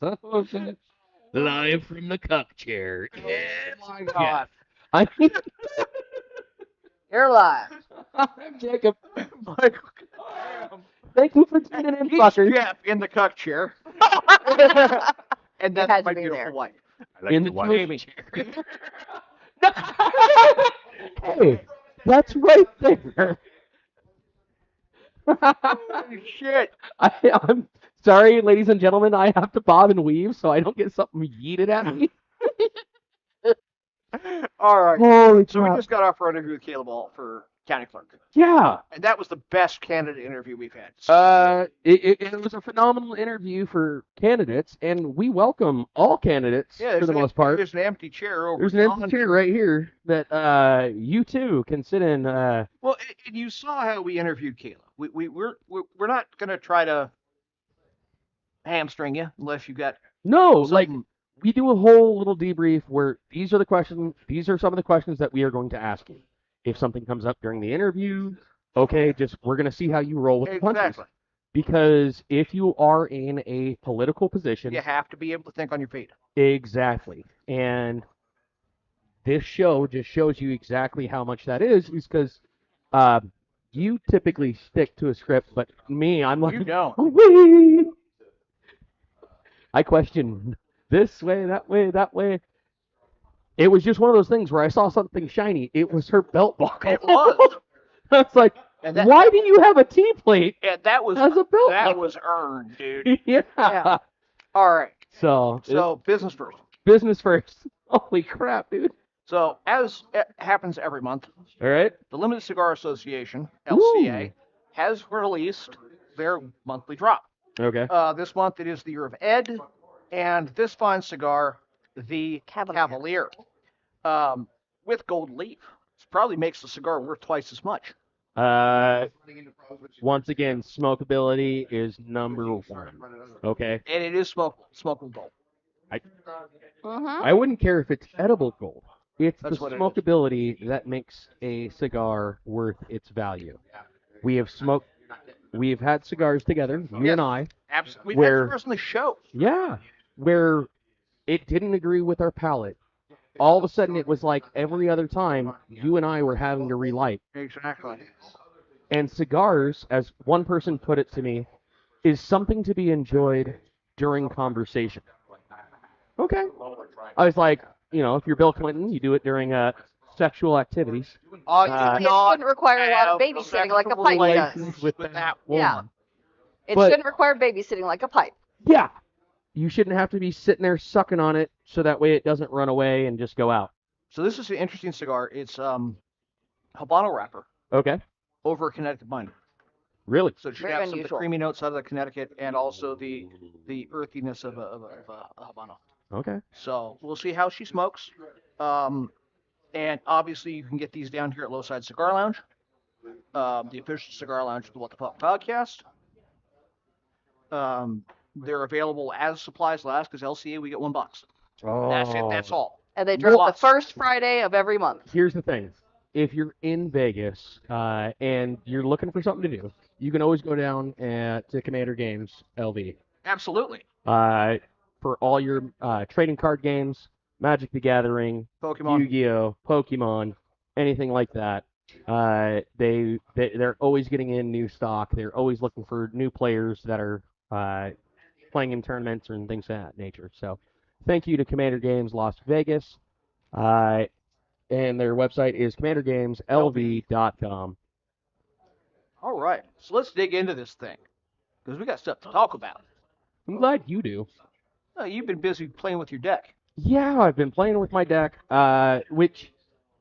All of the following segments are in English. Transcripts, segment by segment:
Oh, shit. Live from the cuck chair. It's my Jeff. God. I mean, You're live. I'm Jacob. Michael, Thank you for tuning in, he's fuckers. Jeff in the cuck chair. And You had that's to my be beautiful there. wife. In the watch Amy chair. Hey, that's right there. Holy shit. I'm sorry, ladies and gentlemen. I have to bob and weave so I don't get something yeeted at me. All right. Holy So we crap. just got off our interview with Caleb Ball for county clerk. Yeah. And that was the best candidate interview we've had. It was a phenomenal interview for candidates, and we welcome all candidates Yeah, for the most part. There's an empty chair over There's an empty chair right here that you too can sit in. Well, and you saw how we interviewed Caleb. We're not going to try to hamstring you unless you got No, something. like we do a whole little debrief where these are the questions. These are some of the questions that we are going to ask you. If something comes up during the interview, okay, just we're going to see how you roll with the punches. Exactly. Because if you are in a political position, You have to be able to think on your feet. exactly. And this show just shows you exactly how much that is because you typically stick to a script, but me, I'm like, You don't. "Wee." I question this way, that way, that way. It was just one of those things where I saw something shiny. It was her belt buckle. It was. I was like, And that, why do you have a T plate and that was as a belt that buckle? was earned, dude. Yeah. Yeah. All right. So Business first. business first. Holy crap, dude. So as it happens every month, All right. the Limited Cigar Association (LCA) Ooh. has released their monthly drop. Okay. This month it is the Year of Ed, and this fine cigar, the Cavalier, with gold leaf. This probably makes the cigar worth twice as much. Once again, smokability is number one. Okay. And it is smokable gold. I wouldn't care if it's edible gold. It's That's the what it is. smokability that makes a cigar worth its value. We have had cigars together, you and I. Absolutely. We've Where- had cigars on the show. Yeah. Where it didn't agree with our palate. All of a sudden, it was like every other time you and I were having to relight. Exactly. And cigars, as one person put it to me, is something to be enjoyed during conversation. Okay. I was like, if you're Bill Clinton, you do it during sexual activities. It shouldn't require a lot of babysitting like a pipe does. With that Yeah. woman. It But- shouldn't require babysitting like a pipe. Yeah. You shouldn't have to be sitting there sucking on it so that way it doesn't run away and just go out. So this is an interesting cigar. It's Habano wrapper Okay. over a Connecticut binder. Really? So it should Very have some of the unusual. creamy notes out of the Connecticut and also the earthiness of a Habano. Okay. So we'll see how she smokes. And obviously you can get these down here at Lowside Cigar Lounge, the official cigar lounge of the What the Fuck podcast. They're available as supplies last because LCA we get one box. Oh. That's it. That's all. And they drop the Lots. first Friday of every month. Here's the thing. If you're in Vegas and you're looking for something to do, you can always go down to Commander Games LV. Absolutely. For all your trading card games, Magic the Gathering, Pokemon. Yu-Gi-Oh, Pokemon, anything like that. They're always getting in new stock. They're always looking for new players that are playing in tournaments and things of that nature. So, thank you to Commander Games Las Vegas. And their website is commandergameslv.com. All right. So let's dig into this thing because we got stuff to talk about. I'm glad you do. Oh, you've been busy playing with your deck. Yeah, I've been playing with my deck, which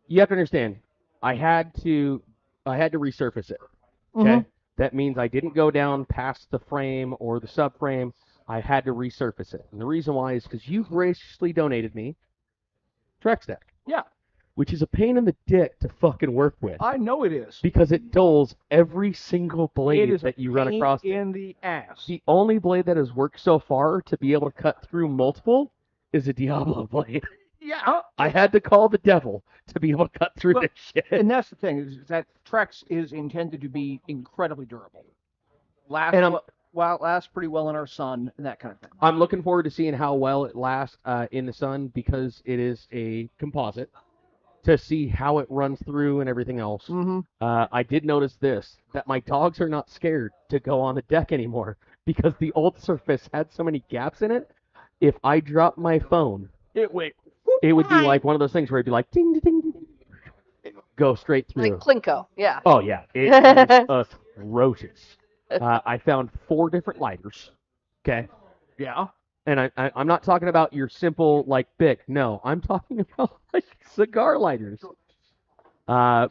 you have to understand. I had to resurface it. Okay, Mhm. That means I didn't go down past the frame or the subframe. I had to resurface it, and the reason why is because you graciously donated me Trex deck. Yeah. Which is a pain in the dick to fucking work with I know it is. because it dulls every single blade It is that you run across. in the ass. The only blade that has worked so far to be able to cut through multiple is a Diablo blade. Yeah. I had to call the devil to be able to cut through Well, this shit. And that's the thing is that Trex is intended to be incredibly durable. And lasts pretty well in our sun and that kind of thing. I'm looking forward to seeing how well it lasts in the sun because it is a composite, to see how it runs through and everything else. Mm-hmm. I did notice this, that my dogs are not scared to go on the deck anymore because the old Surface had so many gaps in it. If I dropped my phone, it would be like one of those things where it'd be like ding, ding, ding, ding, go straight through. Like Plinko, yeah. Oh, yeah. It was atrocious. I found 4 different lighters. Okay. Yeah. And I'm not talking about your simple, like, Bic. No, I'm talking about, like, cigar lighters. And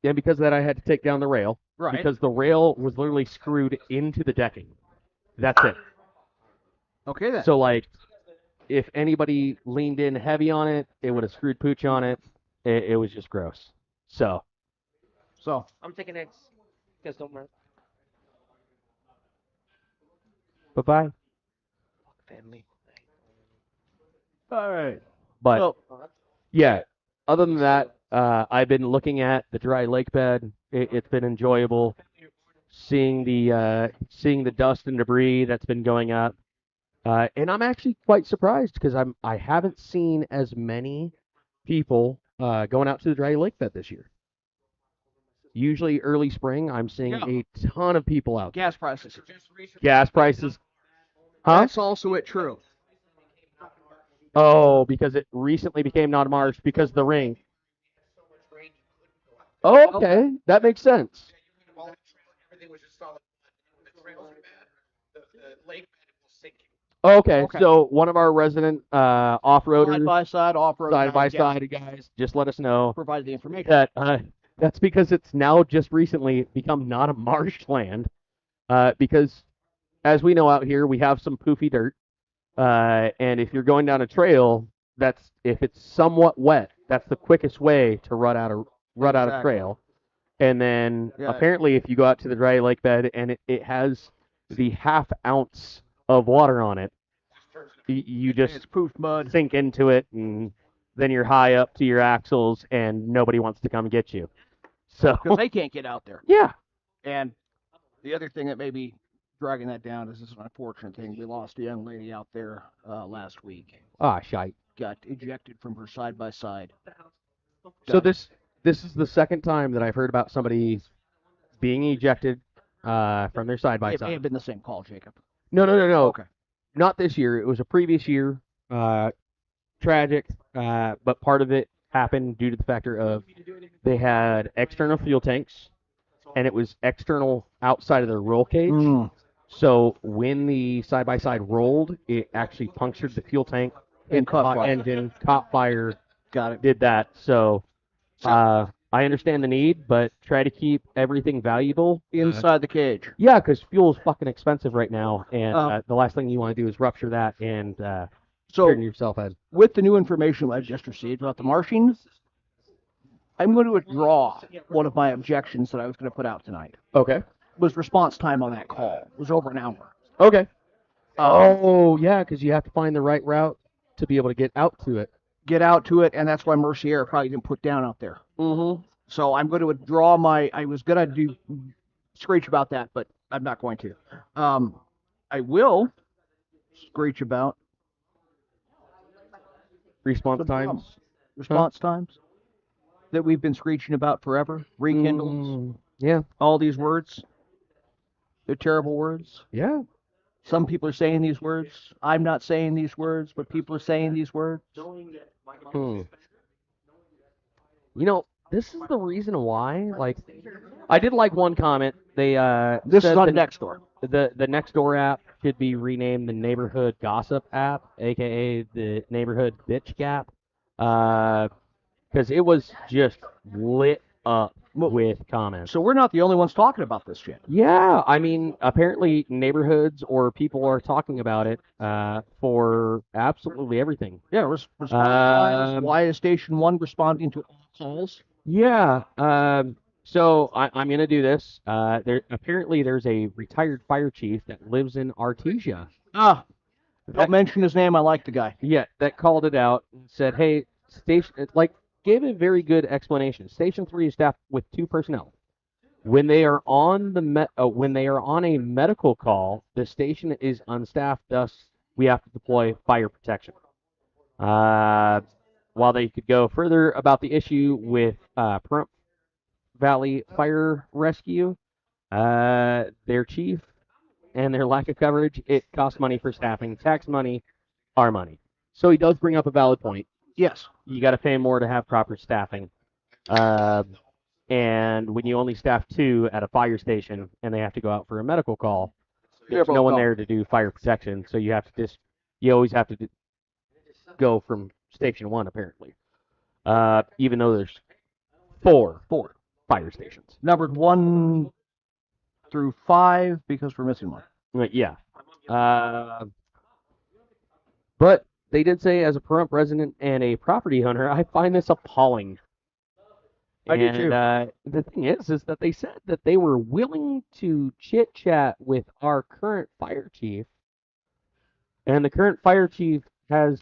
because of that, I had to take down the rail. Right. Because the rail was literally screwed into the decking. That's it. Okay, then. So, like, if anybody leaned in heavy on it, it would have screwed pooch on it. It was just gross. So. I'm taking eggs. Guys don't mind. Bye-bye. Family. All right. But, So, yeah, other than that, I've been looking at the dry lake bed. It's been enjoyable seeing the dust and debris that's been going up. And I'm actually quite surprised because I haven't seen as many people going out to the dry lake bed this year. Usually early spring, I'm seeing a ton of people out. gas prices. Gas prices. Huh? That's also true. Oh, because it recently became non-marsh because of the ring. Oh, okay. That makes sense. Everything was just solid. The trails are bad. The lake bed was sinking. Okay, so one of our resident off-roaders, Side-by-side, off-road. side-by-side guys, just let us know Provided the information. that that's because it's now just recently become not a marshland. Because, as we know out here, we have some poofy dirt. And if you're going down a trail, if it's somewhat wet, that's the quickest way to rut out a trail. And then apparently, if you go out to the dry lake bed and it has the half ounce of water on it, you just It's poofed mud. sink into it, and then you're high up to your axles, and nobody wants to come get you. So Because they can't get out there. yeah, And the other thing that may be dragging that down is this is an unfortunate thing. We lost a young lady out there last week. shite. Got ejected from her side-by-side. So this is the second time that I've heard about somebody being ejected from their side by It may side. have been the same call, Jacob. No. Okay. Not this year. It was a previous year. Tragic, but part of it happened due to the factor of they had external fuel tanks, and it was external outside of their roll cage. So when the side-by-side rolled, it actually punctured the fuel tank And caught fire. engine, caught fire, Got it. did that. So I understand the need, but try to keep everything valuable Inside the cage. Yeah, because fuel is fucking expensive right now, and the last thing you want to do is rupture that and So turn yourself out. with the new information I just received about the Martian, I'm going to withdraw one of my objections that I was going to put out tonight. Okay. Was response time on that call. It was over an hour. Okay. Oh, yeah, because you have to find the right route to be able to get out to it. Get out to it, and that's why Mercier probably didn't put down out there. Mm-hmm. So I'm going to withdraw I was going to do screech about that, but I'm not going to. I will screech about Response the times. response times that we've been screeching about forever. Rekindles, Yeah. all these words. They're terrible words. Yeah. Some people are saying these words. I'm not saying these words, but people are saying these words. You know, this is the reason why. Like, I did like one comment. They This said is on the Nextdoor. The Nextdoor app should be renamed the Neighborhood Gossip app, aka the Neighborhood Bitch Gap, because it was just lit up with comments. So we're not the only ones talking about this shit. Yeah, I mean, apparently neighborhoods or people are talking about it for absolutely everything. Yeah, response times. Why is Station 1 responding to all calls? Yeah. So I'm gonna do this. Apparently there's a retired fire chief that lives in Artesia. Don't mention his name. I like the guy. Yeah, that called it out and said, "Hey, gave a very good explanation. Station 3 is staffed with 2 personnel. When they are on when they are on a medical call, the station is unstaffed. Thus, we have to deploy fire protection. While they could go further about the issue with Pahrump Valley Fire Rescue, their chief and their lack of coverage, it costs money for staffing, tax money, our money. So he does bring up a valid point. Yes. You got to pay more to have proper staffing. And when you only staff 2 at a fire station and they have to go out for a medical call, there's no one there to do fire protection. So you have to you always have to go from station 1 apparently. Even though there's 4 fire stations. Numbered 1 through 5 because we're missing one. Yeah. But they did say, as a Pahrump resident and a property owner, I find this appalling. I do too. The thing is that they said that they were willing to chit-chat with our current fire chief, and the current fire chief has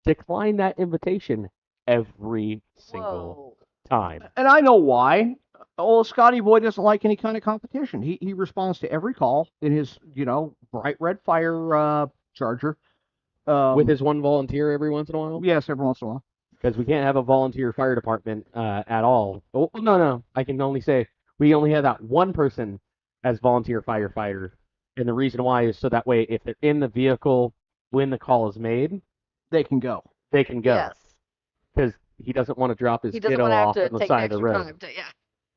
declined that invitation every single time. And I know why. Oh, Scotty Boy doesn't like any kind of competition. He responds to every call in his, bright red fire Charger. With his one volunteer every once in a while? Yes, every once in a while. Because we can't have a volunteer fire department at all. Oh, no. I can only say we only have that one person as volunteer firefighter. And the reason why is so that way if they're in the vehicle when the call is made, they can go. Yes. Because he doesn't want to drop his He doesn't kiddo want to have off to on the take side the of the extra road. time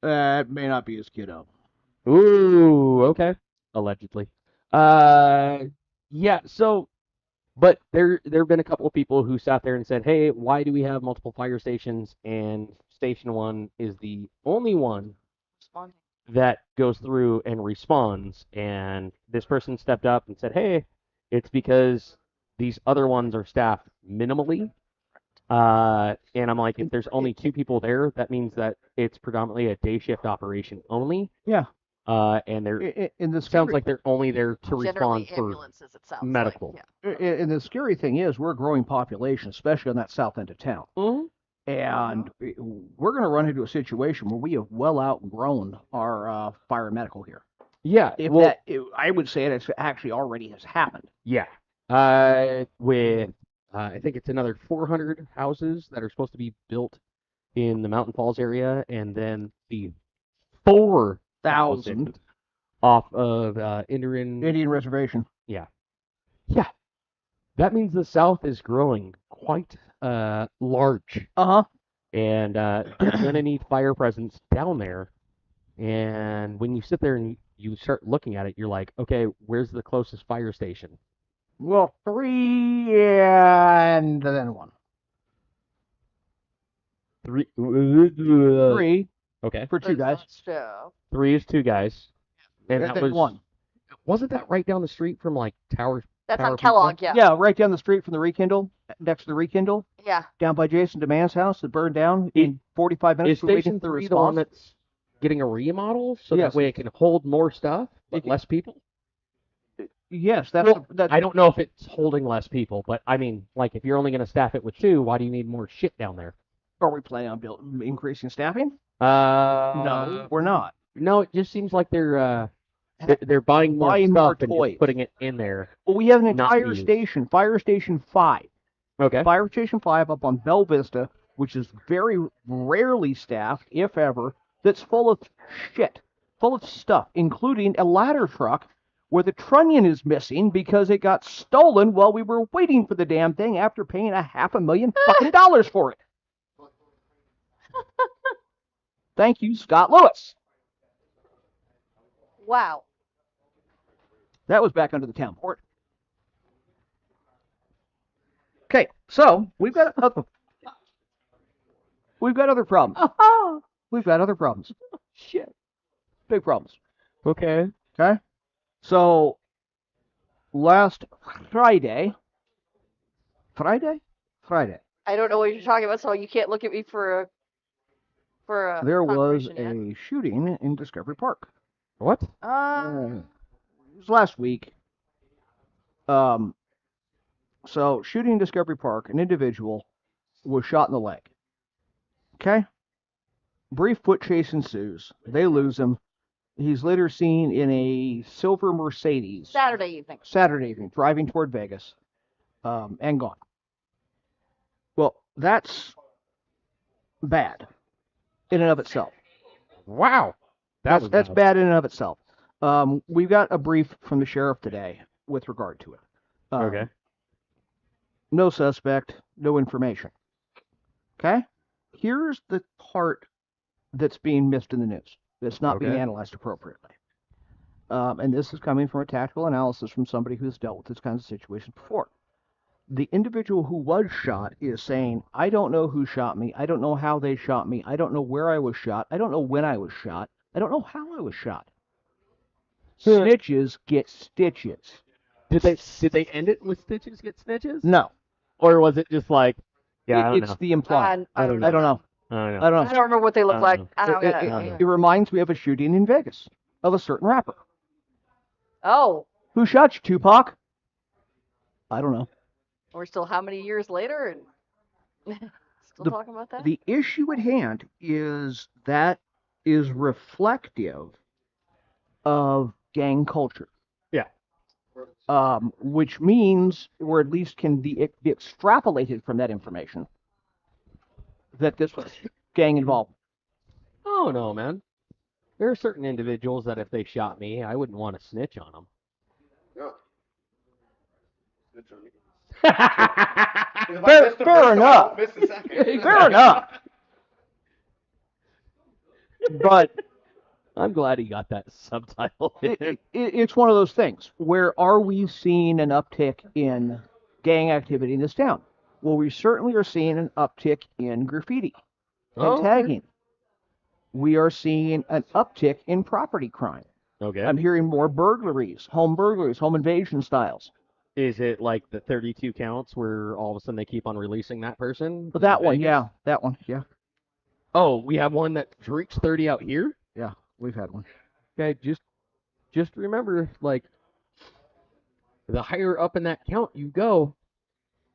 to, It may not be his kiddo. Ooh, okay. Allegedly. Yeah, so... But there have been a couple of people who sat there and said, hey, why do we have multiple fire stations? And Station 1 is the only one that goes through and responds. And this person stepped up and said, hey, it's because these other ones are staffed minimally. And I'm like, if there's only 2 people there, that means that it's predominantly a day shift operation only. Yeah. And sounds like they're only there to respond for ambulances, it sounds medical. Like, And the scary thing is, we're a growing population, especially on that south end of town. Mm-hmm. And we're going to run into a situation where we have well outgrown our fire and medical here. Yeah. I would say it actually already has happened. Yeah. With I think it's another 400 houses that are supposed to be built in the Mountain Falls area, and then the 4,000 off of Indian Reservation. Yeah. Yeah. That means the South is growing quite large. Uh-huh. And you're going to need fire presence down there. And when you sit there and you start looking at it, you're like, okay, where's the closest fire station? Well, 3 and then 1. 3. 3. Okay. For 2 guys. 3 is 2 guys. And that was 1. Wasn't that right down the street from like Tower? That's Tower on Kellogg, Pizza? Yeah, right down the street from the Rekindle, next to the Rekindle. Yeah. Down by Jason DeMann's house that burned down in 45 minutes. Is Station 3 the one that's getting a remodel so that way it can hold more stuff but less people? Yes, that's I don't know if it's holding less people, but I mean, like, if you're only going to staff it with 2, why do you need more shit down there? Are we planning on increasing staffing? No, we're not. No, it just seems like they're buying more stuff and just putting it in there. Well, we have an entire station, Fire Station 5. Okay. Fire Station 5 up on Bell Vista, which is very rarely staffed, if ever, that's full of shit, full of stuff, including a ladder truck where the trunnion is missing because it got stolen while we were waiting for the damn thing after paying $500,000 fucking dollars for it. Thank you, Scott Lewis. Wow. That was back under the town port. Okay, so we've got other problems. We've got other problems. Shit. Big problems. Okay. Okay. So last Friday. I don't know what you're talking about, so you can't look at me for a there was confirmation a shooting in Discovery Park. What? It was last week. So shooting in Discovery Park, an individual was shot in the leg. Okay? Brief foot chase ensues. They lose him. He's later seen in a silver Mercedes Saturday evening, driving toward Vegas, and gone. Well, that's bad in and of itself. Wow. That's bad in and of itself. We've got a brief from the sheriff today with regard to it. Okay. No suspect, no information. Okay? Here's the part that's being missed in the news. That's not being analyzed appropriately. And this is coming from a tactical analysis from somebody who's dealt with this kind of situation before. The individual who was shot is saying, I don't know who shot me. I don't know how they shot me. I don't know where I was shot. I don't know when I was shot. I don't know how I was shot. Snitches get stitches. Did they end it with stitches get snitches? No. Or was it just like, I don't It's know. the implied. I don't I don't know. I don't know. I don't I know. don't remember what they look like. I don't It, know. it reminds me of a shooting in Vegas of a certain rapper. Oh, Who shot you, Tupac? I don't know. we're still how many years later and still talking about that? The issue at hand is that is reflective of gang culture. Yeah. Which means, or at least can be extrapolated from that information, that this was gang involved. Oh no, man. There are certain individuals that if they shot me, I wouldn't want to snitch on them. Yeah. Snitch on me. Fair enough. Missed the second. Fair enough. But I'm glad he got that subtitle. it's one of those things where are we seeing an uptick in gang activity in this town? Well, we certainly are seeing an uptick in graffiti and tagging. We are seeing an uptick in property crime. Okay. I'm hearing more burglaries, home invasion styles. Is it like the 32 counts where all of a sudden they keep on releasing that person? But that in one, Vegas? yeah. That one, yeah. Oh, we have one that drinks 30 out here? Yeah, we've had one. Okay, just remember, like, the higher up in that count you go,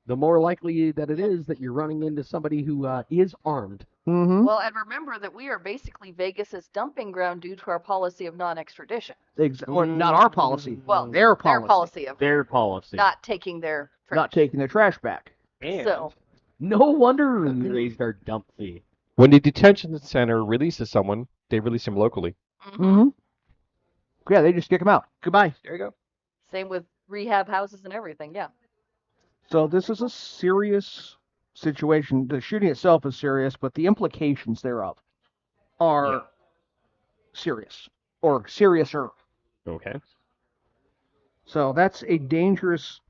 the more likely that it is that you're running into somebody who is armed. Mm-hmm. Well, and remember that we are basically Vegas's dumping ground due to our policy of non-extradition. Well, not our policy. Well, their policy. Their policy of Their policy. not taking their trash. Not taking their trash back. And So, no wonder we raised our dump fee. When the detention center releases someone, they release him locally. Mm-hmm. Yeah, they just kick them out. Goodbye. There you go. same with rehab houses and everything. Yeah. So this is a serious situation. The shooting itself is serious, but the implications thereof are serious or seriouser. Okay. So that's a dangerous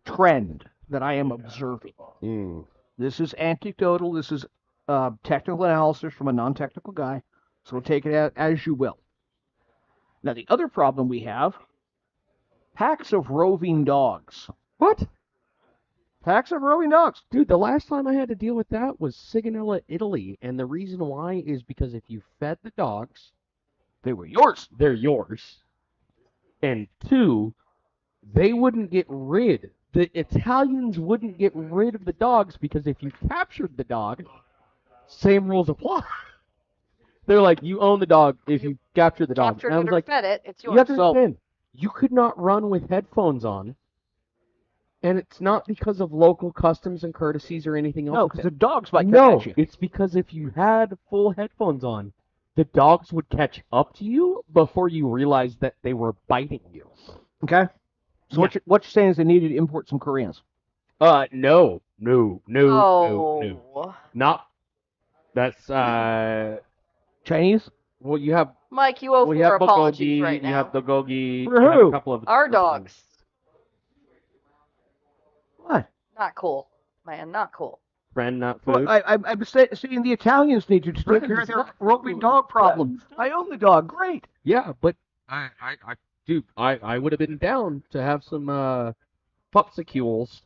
trend that I am observing. Mm. This is anecdotal. This is technical analysis from a non-technical guy. So take it as you will. Now, the other problem we have, packs of roving dogs. What? Packs of roving dogs. Dude, the last time I had to deal with that was Sigonella, Italy, and the reason why is because if you fed the dogs, They were yours. they're yours. And two, they wouldn't get rid. The Italians wouldn't get rid of the dogs because if you captured the dog, same rules apply. They're like, you own the dog if you capture the dog. Captured And I it was or like, fed it. It's you yours. have to understand, you could not run with headphones on. And it's not because of local customs and courtesies or anything else. No, because the dogs might No, catch you. it's because if you had full headphones on, the dogs would catch up to you before you realized that they were biting you. Okay. So Yeah. what you're saying is they needed to import some Koreans. No. Oh. Not. That's, Chinese? well, you have, Mike, you owe well, you four have apologies bulgogi, right you now. have bulgogi, For you have who? a couple of Our different dogs. ones. What? Not cool. Man, not cool. Friend, not food. Well, I'm saying the Italians need to take care of their roving dog problem. I own the dog. Great. Yeah, but dude, I would have been down to have some popsicles,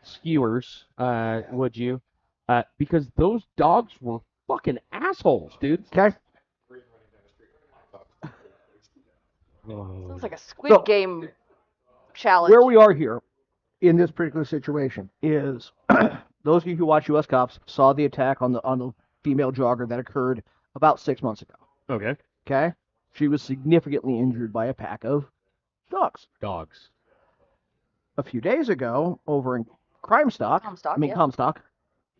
skewers, would you? Because those dogs were fucking assholes, dude. Okay. Sounds like a Squid So- Game challenge. Where we are here in this particular situation is those of you who watch U.S. Cops saw the attack on the female jogger that occurred about 6 months ago. Okay. Okay? She was significantly injured by a pack of dogs. Dogs. A few days ago, over in Comstock, Comstock, Comstock,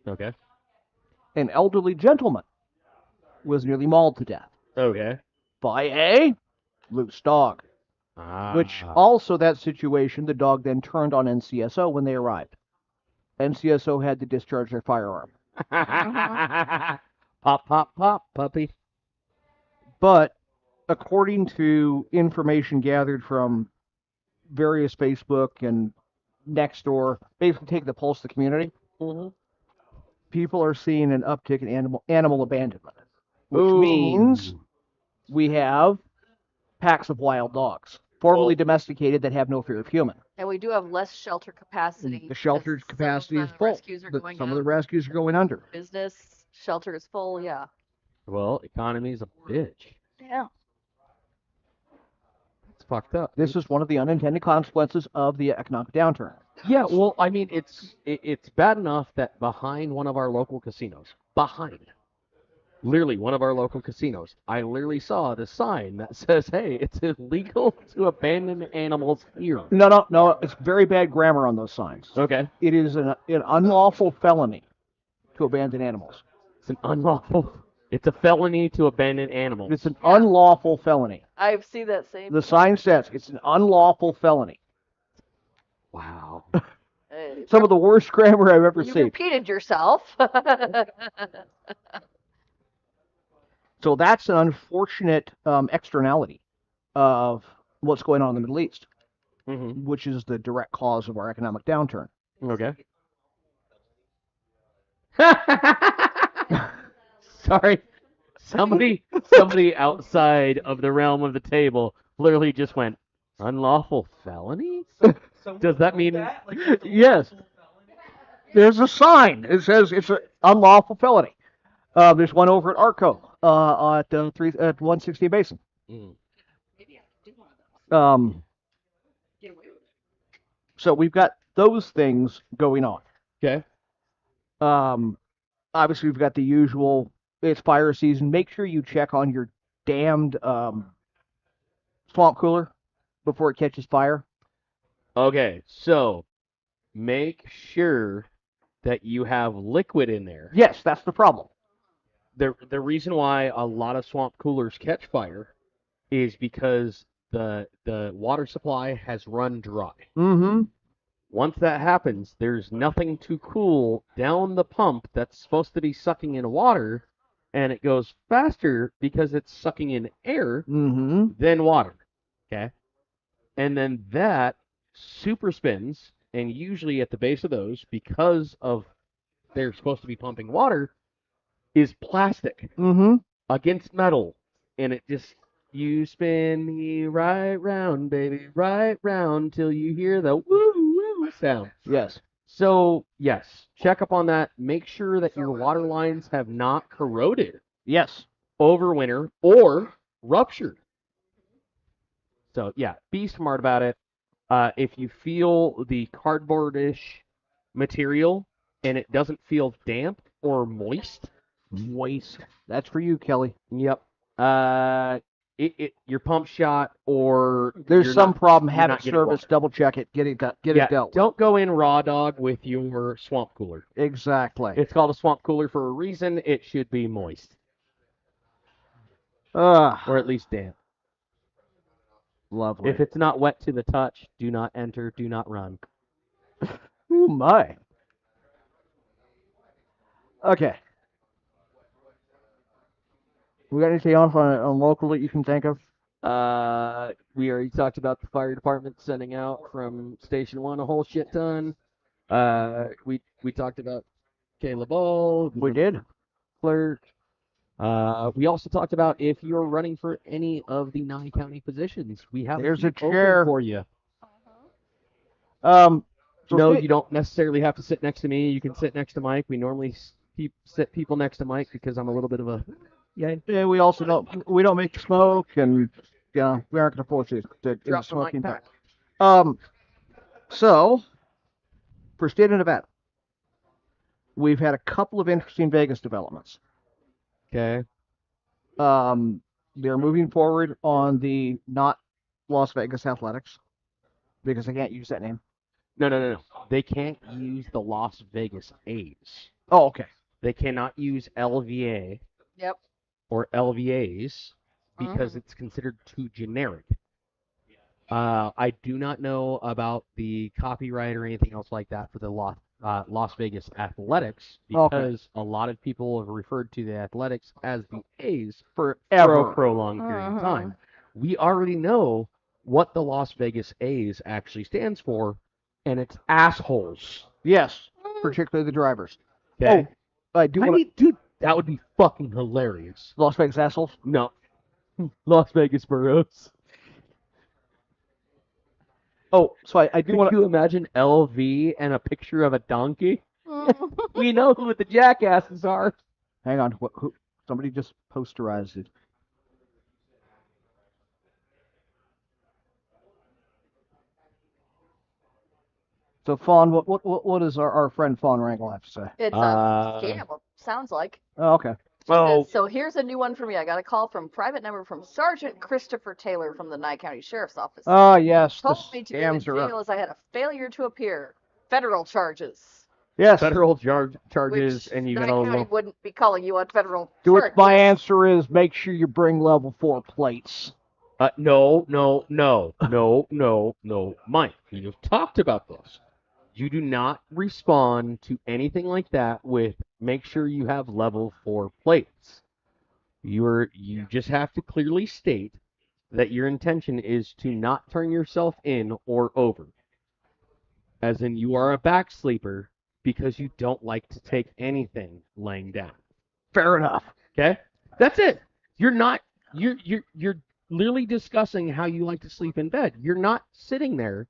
Okay. an elderly gentleman was nearly mauled to death Okay. by a loose dog. Which also, that situation, the dog then turned on NCSO when they arrived. NCSO had to discharge their firearm. Pop, pop, pop, puppy. But according to information gathered from various Facebook and Nextdoor, basically take the pulse of the community, people are seeing an uptick in animal abandonment, which means we have packs of wild dogs, formerly domesticated, that have no fear of human. And we do have less shelter capacity. The shelter as capacity some is of the full. rescues are going Some of the up. rescues are going under. Business shelter is full, yeah. Well, economy's a bitch. Yeah. It's fucked up. This is one of the unintended consequences of the economic downturn. Yeah, well, I mean, it's bad enough that behind one of our local casinos, literally one of our local casinos, I literally saw the sign that says, "Hey, it's illegal to abandon animals here." No, it's very bad grammar on those signs. Okay. It is an unlawful felony to abandon animals. It's a felony to abandon animals. It's an unlawful felony. I've seen that same. The sign says it's an unlawful felony. Wow. Some of the worst grammar I've ever You seen. repeated yourself. So that's an unfortunate externality of what's going on in the Middle East, which is the direct cause of our economic downturn. Okay. Sorry. Somebody outside of the realm of the table literally just went, unlawful felony? Does that mean... Yes. There's a sign. It says it's an unlawful felony. There's one over at Arco at 160 Basin. So we've got those things going on. Okay. Obviously, we've got the usual. It's fire season. Make sure you check on your damned swamp cooler before it catches fire. Okay, so make sure that you have liquid in there. Yes, that's the problem. The reason why a lot of swamp coolers catch fire is because the water supply has run dry. Mm-hmm. Once that happens, there's nothing to cool down the pump that's supposed to be sucking in water, and it goes faster because it's sucking in air than water. Okay? And then that super spins, and usually at the base of those, because of they're supposed to be pumping water, is plastic against metal. And it just, you spin me right round, baby, right round, till you hear the woo-woo sound. Yes. So, yes, check up on that. Make sure that your water lines have not corroded. Yes. Over winter or ruptured. So, yeah, be smart about it. If you feel the cardboardish material and it doesn't feel damp or moist. That's for you, Kelly. Yep. Your pump shot or there's some problem. Have it serviced. Double check it. Get it dealt with. Don't go in raw dog with your swamp cooler. Exactly. It's called a swamp cooler for a reason. It should be moist. Or at least damp. Lovely. If it's not wet to the touch, do not enter, do not run. Oh my. Okay. We got anything else on local that you can think of? We already talked about the fire department sending out from Station 1 a whole shit ton. We talked about Kayla Ball. We did. Clerk. We also talked about if you're running for any of the 9 county positions, we have there's a open chair for you. So no, you don't necessarily have to sit next to me. You can sit next to Mike. We normally sit people next to Mike because I'm a little bit of a Yeah, we also don't make smoke, and we aren't going to force you to drop the smoking mic pack. back. So for state of Nevada, we've had a couple of interesting Vegas developments. Okay. They're moving forward on the not Las Vegas Athletics because I can't use that name. No. They can't use the Las Vegas A's. Oh, okay. They cannot use LVA Yep. or LVAs because Mhm. it's considered too generic. I do not know about the copyright or anything else like that for the Las Vegas Athletics Okay. because a lot of people have referred to the Athletics as the A's for a Forever. prolonged period of time. We already know what the Las Vegas A's actually stands for, and it's assholes. Yes, particularly the drivers. Okay? Oh, I do want to. Dude, that would be fucking hilarious. Las Vegas assholes. No. Las Vegas Burros. Oh, so I do Could want to. you imagine LV and a picture of a donkey? We know who the jackasses are. Hang on. Who? Somebody just posterized it. So, Fawn, what does our friend Fawn Wrangle have to say? It's a Uh, scam. Sounds like. Oh, okay. She Oh. says, so here's a new one for me. I got a call from private number from Sergeant Christopher Taylor from the Nye County Sheriff's Office. Oh, yes. The Told me to go to scams are up. jail as I had a failure to appear. Federal charges. Yes. Federal charges, Which and you Nye got a County little. wouldn't be calling you on federal To which charges. my answer is make sure you bring level 4 plates. No. Mike, you've talked about this. You do not respond to anything like that with make sure you have level 4 plates. You just have to clearly state that your intention is to not turn yourself in or over. As in you are a back sleeper because you don't like to take anything laying down. Fair enough. Okay? That's it. You're literally discussing how you like to sleep in bed. You're not sitting there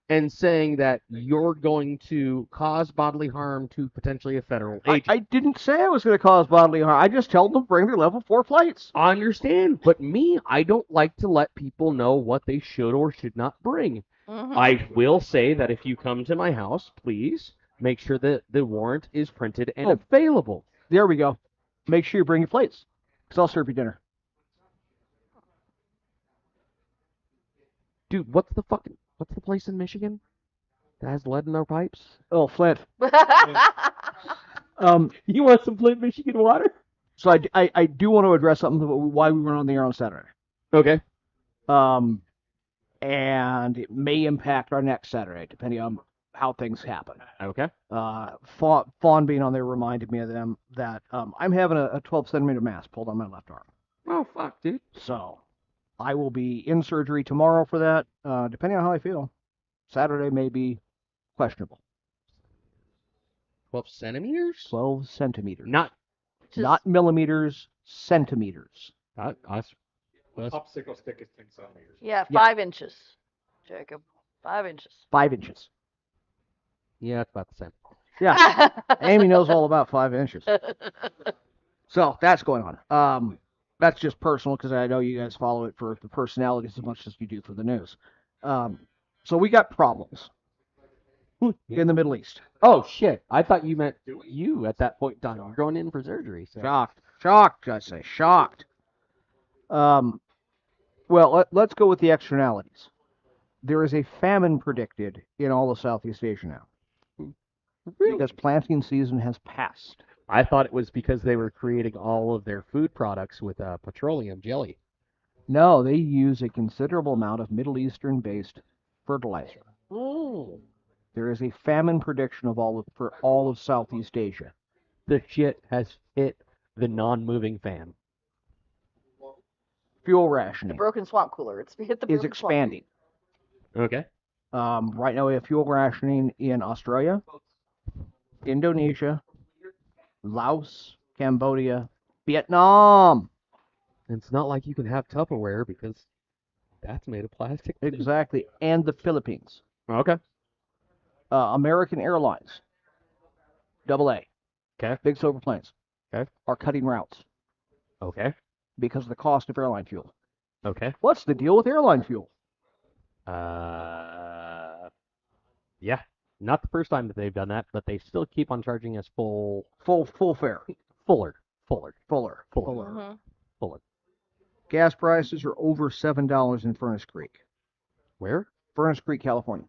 and saying that you're going to cause bodily harm to potentially a federal agent. I didn't say I was going to cause bodily harm. I just told them to bring their level 4 plates. I understand, but I don't like to let people know what they should or should not bring. Mhm. I will say that if you come to my house, please make sure that the warrant is printed and Oh. available. There we go. Make sure you bring your plates, because I'll serve you dinner. Dude, what's the place in Michigan that has lead in their pipes? Oh, Flint. You want some Flint, Michigan water? So I do want to address something about why we weren't on the air on Saturday. Okay. And it may impact our next Saturday, depending on how things happen. Okay. Fawn being on there reminded me of them that I'm having a 12-centimeter mass pulled on my left arm. Oh, fuck, dude. So I will be in surgery tomorrow for that, depending on how I feel. Saturday may be questionable. 12 centimeters? 12 centimeters. Not Not millimeters, centimeters. us. Popsicle stick is 10 centimeters. Yeah, Yeah. 5 inches, Jacob. 5 inches. 5 inches. Yeah, it's about the same. Yeah, Amy knows all about 5 inches. So that's going on. That's just personal because I know you guys follow it for the personalities as much as you do for the news. So we got problems in the Middle East. Oh, shit. I thought you meant you at that point in time. You're going in for surgery. So. Shocked, I say, shocked. Well, let's go with the externalities. There is a famine predicted in all of Southeast Asia now because planting season has passed. I thought it was because they were creating all of their food products with petroleum jelly. No, they use a considerable amount of Middle Eastern-based fertilizer. Oh. There is a famine prediction for all of Southeast Asia. The shit has hit the non-moving fan. Fuel The rationing broken swamp cooler. It's hit the is broken swamp. expanding. Okay. Right now we have fuel rationing in Australia, Indonesia, Laos, Cambodia, Vietnam. It's not like you can have Tupperware because that's made of plastic. too. Exactly, and the Philippines. Okay. American Airlines, AA, Okay. big silver planes, Okay. are cutting routes Okay. because of the cost of airline fuel. Okay. What's the deal with airline fuel? Yeah. Not the first time that they've done that, but they still keep on charging us Full fare. fuller. Fuller. Fuller. Mhm. Gas prices are over $7 in Furnace Creek. Where? Furnace Creek, California.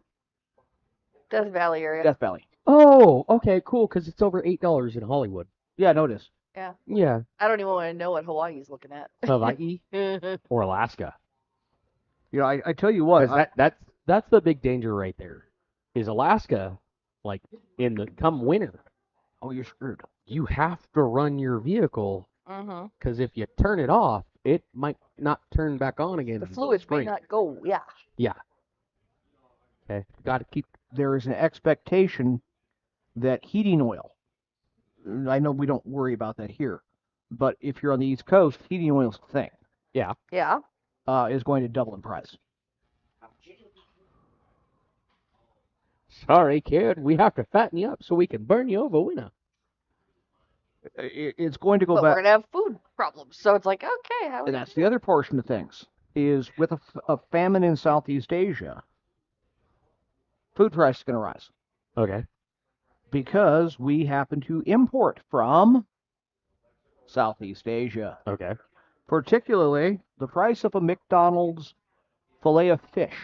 Death Valley area. Death Valley. Oh, okay, cool. Because it's over $8 in Hollywood. Yeah, notice. Yeah. Yeah. I don't even want to know what Hawaii's looking at. Hawaii or Alaska. You know, I tell you what. 'Cause that's the big danger right there. Is Alaska, like come winter, Oh, you're screwed. you have to run your vehicle Mhm. because if you turn it off, it might not turn back on again. The until fluids may spring. not go. Yeah. Yeah. Okay. Got to keep. There is an expectation that heating oil, I know we don't worry about that here, but if you're on the East Coast, heating oil's a thing, Yeah. is going to double in price. Sorry, kid. We have to fatten you up so we can burn you over winter. It's going to go But we're back. gonna have food problems, so it's like, okay, how? And that's the other portion of things, is with a famine in Southeast Asia, food price is going to rise Okay. because we happen to import from Southeast Asia. Okay. Particularly, the price of a McDonald's fillet of fish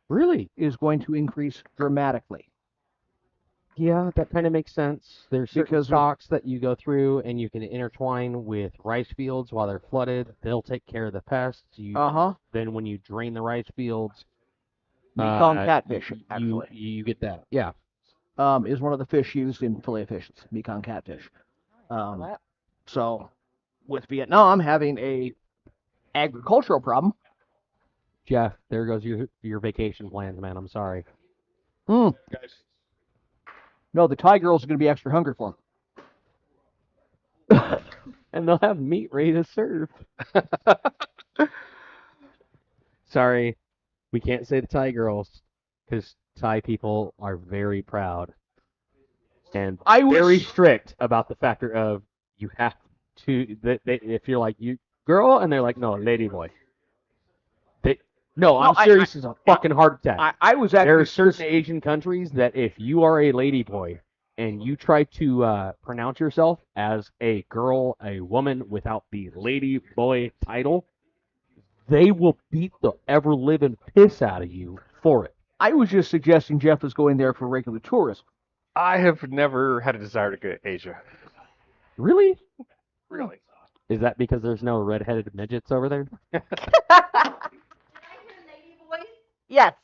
Really? is going to increase dramatically. Yeah, that kind of makes sense. There's certain Because of- stocks that you go through and you can intertwine with rice fields while they're flooded. They'll take care of the pests. Then when you drain the rice fields, Mekong catfish, you, actually, you get that. Yeah. is one of the fish used in fillet of fish. It's Mekong catfish. So, with Vietnam having a agricultural problem, Jeff, there goes your vacation plans, man. I'm sorry. no, Guys, the Thai girls are going to be extra hungry for them. And they'll have meat ready to serve. Sorry, we can't say the Thai girls because Thai people are very proud and I was- very strict about the factor of you have to. If you're like you girl and they're like no lady boy. I'm I- serious as a fucking heart attack. I was There actually are certain Asian countries that if you are a lady boy and you try to pronounce yourself as a girl, a woman without the lady boy title, they will beat the ever living piss out of you for it. I was just suggesting Jeff is going there for regular tourism. I have never had a desire to go to Asia. Really? Really. Is that because there's no redheaded midgets over there? Yes.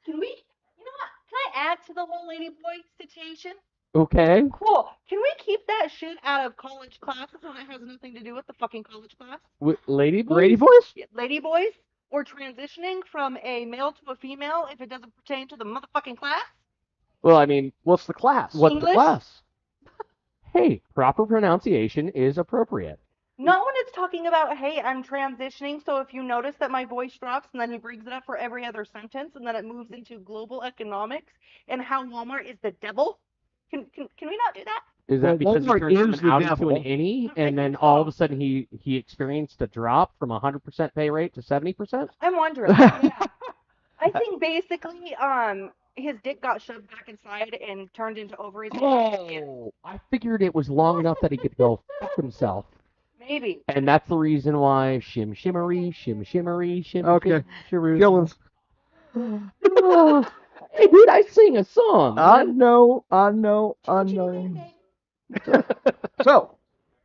Can we, you know what? Can I add to the whole lady boy situation? Okay. Cool. Can we keep that shit out of college classes when it has nothing to do with the fucking college class? Lady boys? Lady voice? Lady boys? Or transitioning from a male to a female if it doesn't pertain to the motherfucking class? Well, I mean, What's the class? what's the English? class? Hey, proper pronunciation is appropriate. Not when it's talking about, hey, I'm transitioning, so if you notice that my voice drops and then he brings it up for every other sentence and then it moves into global economics and how Walmart is the devil. Can we not do that? Is that Well, because he Walmart turned from is an the out into devil. an innie, I and then think all so. of a sudden he experienced a drop from 100% pay rate to 70%? I'm wondering. Yeah. I think basically, his dick got shoved back inside and turned into ovaries. Oh, I figured it was long enough that he could go fuck himself. Maybe. And that's the reason why shim shimmery, shim Okay. shimmery. Gillens. Hey, dude, I sing a song. I know. So,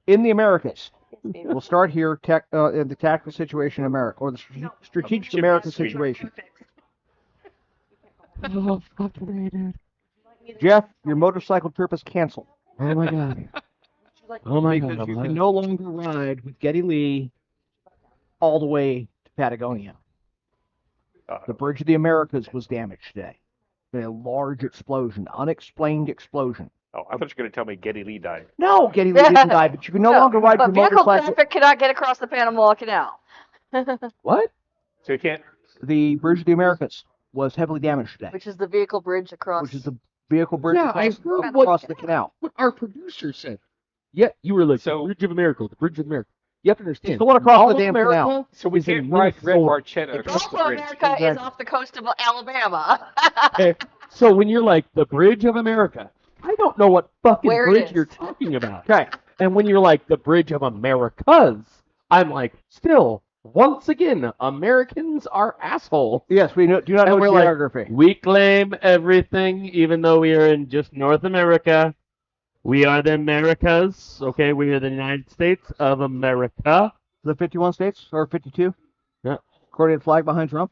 in the Americas, we'll start here. In the tactical situation in America, or the strategic American situation. Oh, fucking A, dude. Jeff, your motorcycle trip is canceled Oh my god. Oh my because god. you can no longer ride with Geddy Lee all the way to Patagonia. The Bridge of the Americas was damaged today. A large explosion, unexplained explosion. Oh, I thought you were going to tell me Geddy Lee died. No, Geddy Lee didn't die, but you can no longer ride But your vehicle motorcycle. traffic cannot get across the Panama Canal. What? So you can't. The Bridge of the Americas was heavily damaged today, Which is the vehicle bridge across. which is the vehicle bridge Yeah, I across, heard across the canal. What our producer said. Yeah, you were like, So- the Bridge of America, the Bridge of America. You have to understand. It's the one across all the of damn America canal. So we is in can't ride Red Minnesota. Barchetta across Also, the bridge. America is Exactly. off the coast of Alabama. Okay, so when you're like, the Bridge of America, I don't know what fucking Where it bridge is. you're talking about. Okay, And when you're like the bridge of Americas, I'm like, still, once again, Americans are assholes. Yes, we do not And know we're like, geography. we claim everything, even though we are in just North America. We are the Americas, okay? We are the United States of America. The 51 states or 52? Yeah. According to the flag behind Trump.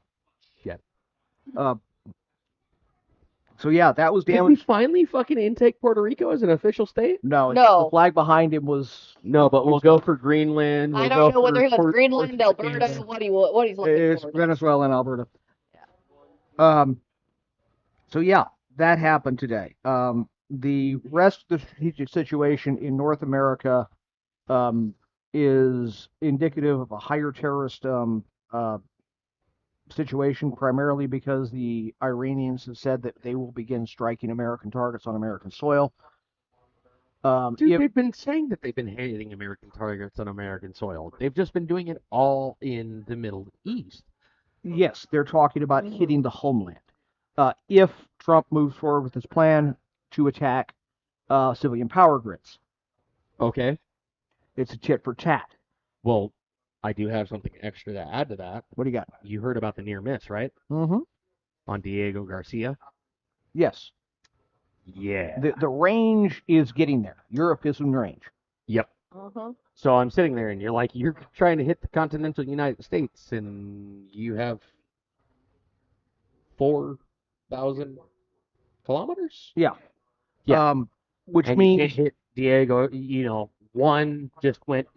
Yeah. So yeah, that was Did we damage. finally fucking intake Puerto Rico as an official state? No, No. the flag behind him was. No, but we'll go for Greenland. I We'll don't go know whether for he wants Port- Greenland, Port- Alberta, what he's looking It's for. Venezuela and Alberta. Yeah. So yeah, that happened today. The rest of the strategic situation in North America is indicative of a higher terrorist situation, primarily because the Iranians have said that they will begin striking American targets on American soil. Dude, they've been saying that they've been hitting American targets on American soil. They've just been doing it all in the Middle East. Yes, they're talking about hitting the homeland. If Trump moves forward with his plan to attack civilian power grids, Okay. it's a tit for tat. Well, I do have something extra to add to that. What do you got? You heard about the near miss, right? Mm-hmm. On Diego Garcia? Yes. Yeah. The range is getting there. Europe is in range. Yep. Mhm. So I'm sitting there and you're like, you're trying to hit the continental United States and you have 4,000 kilometers? Yeah. Yeah. Which And you means can't hit Diego, one just went,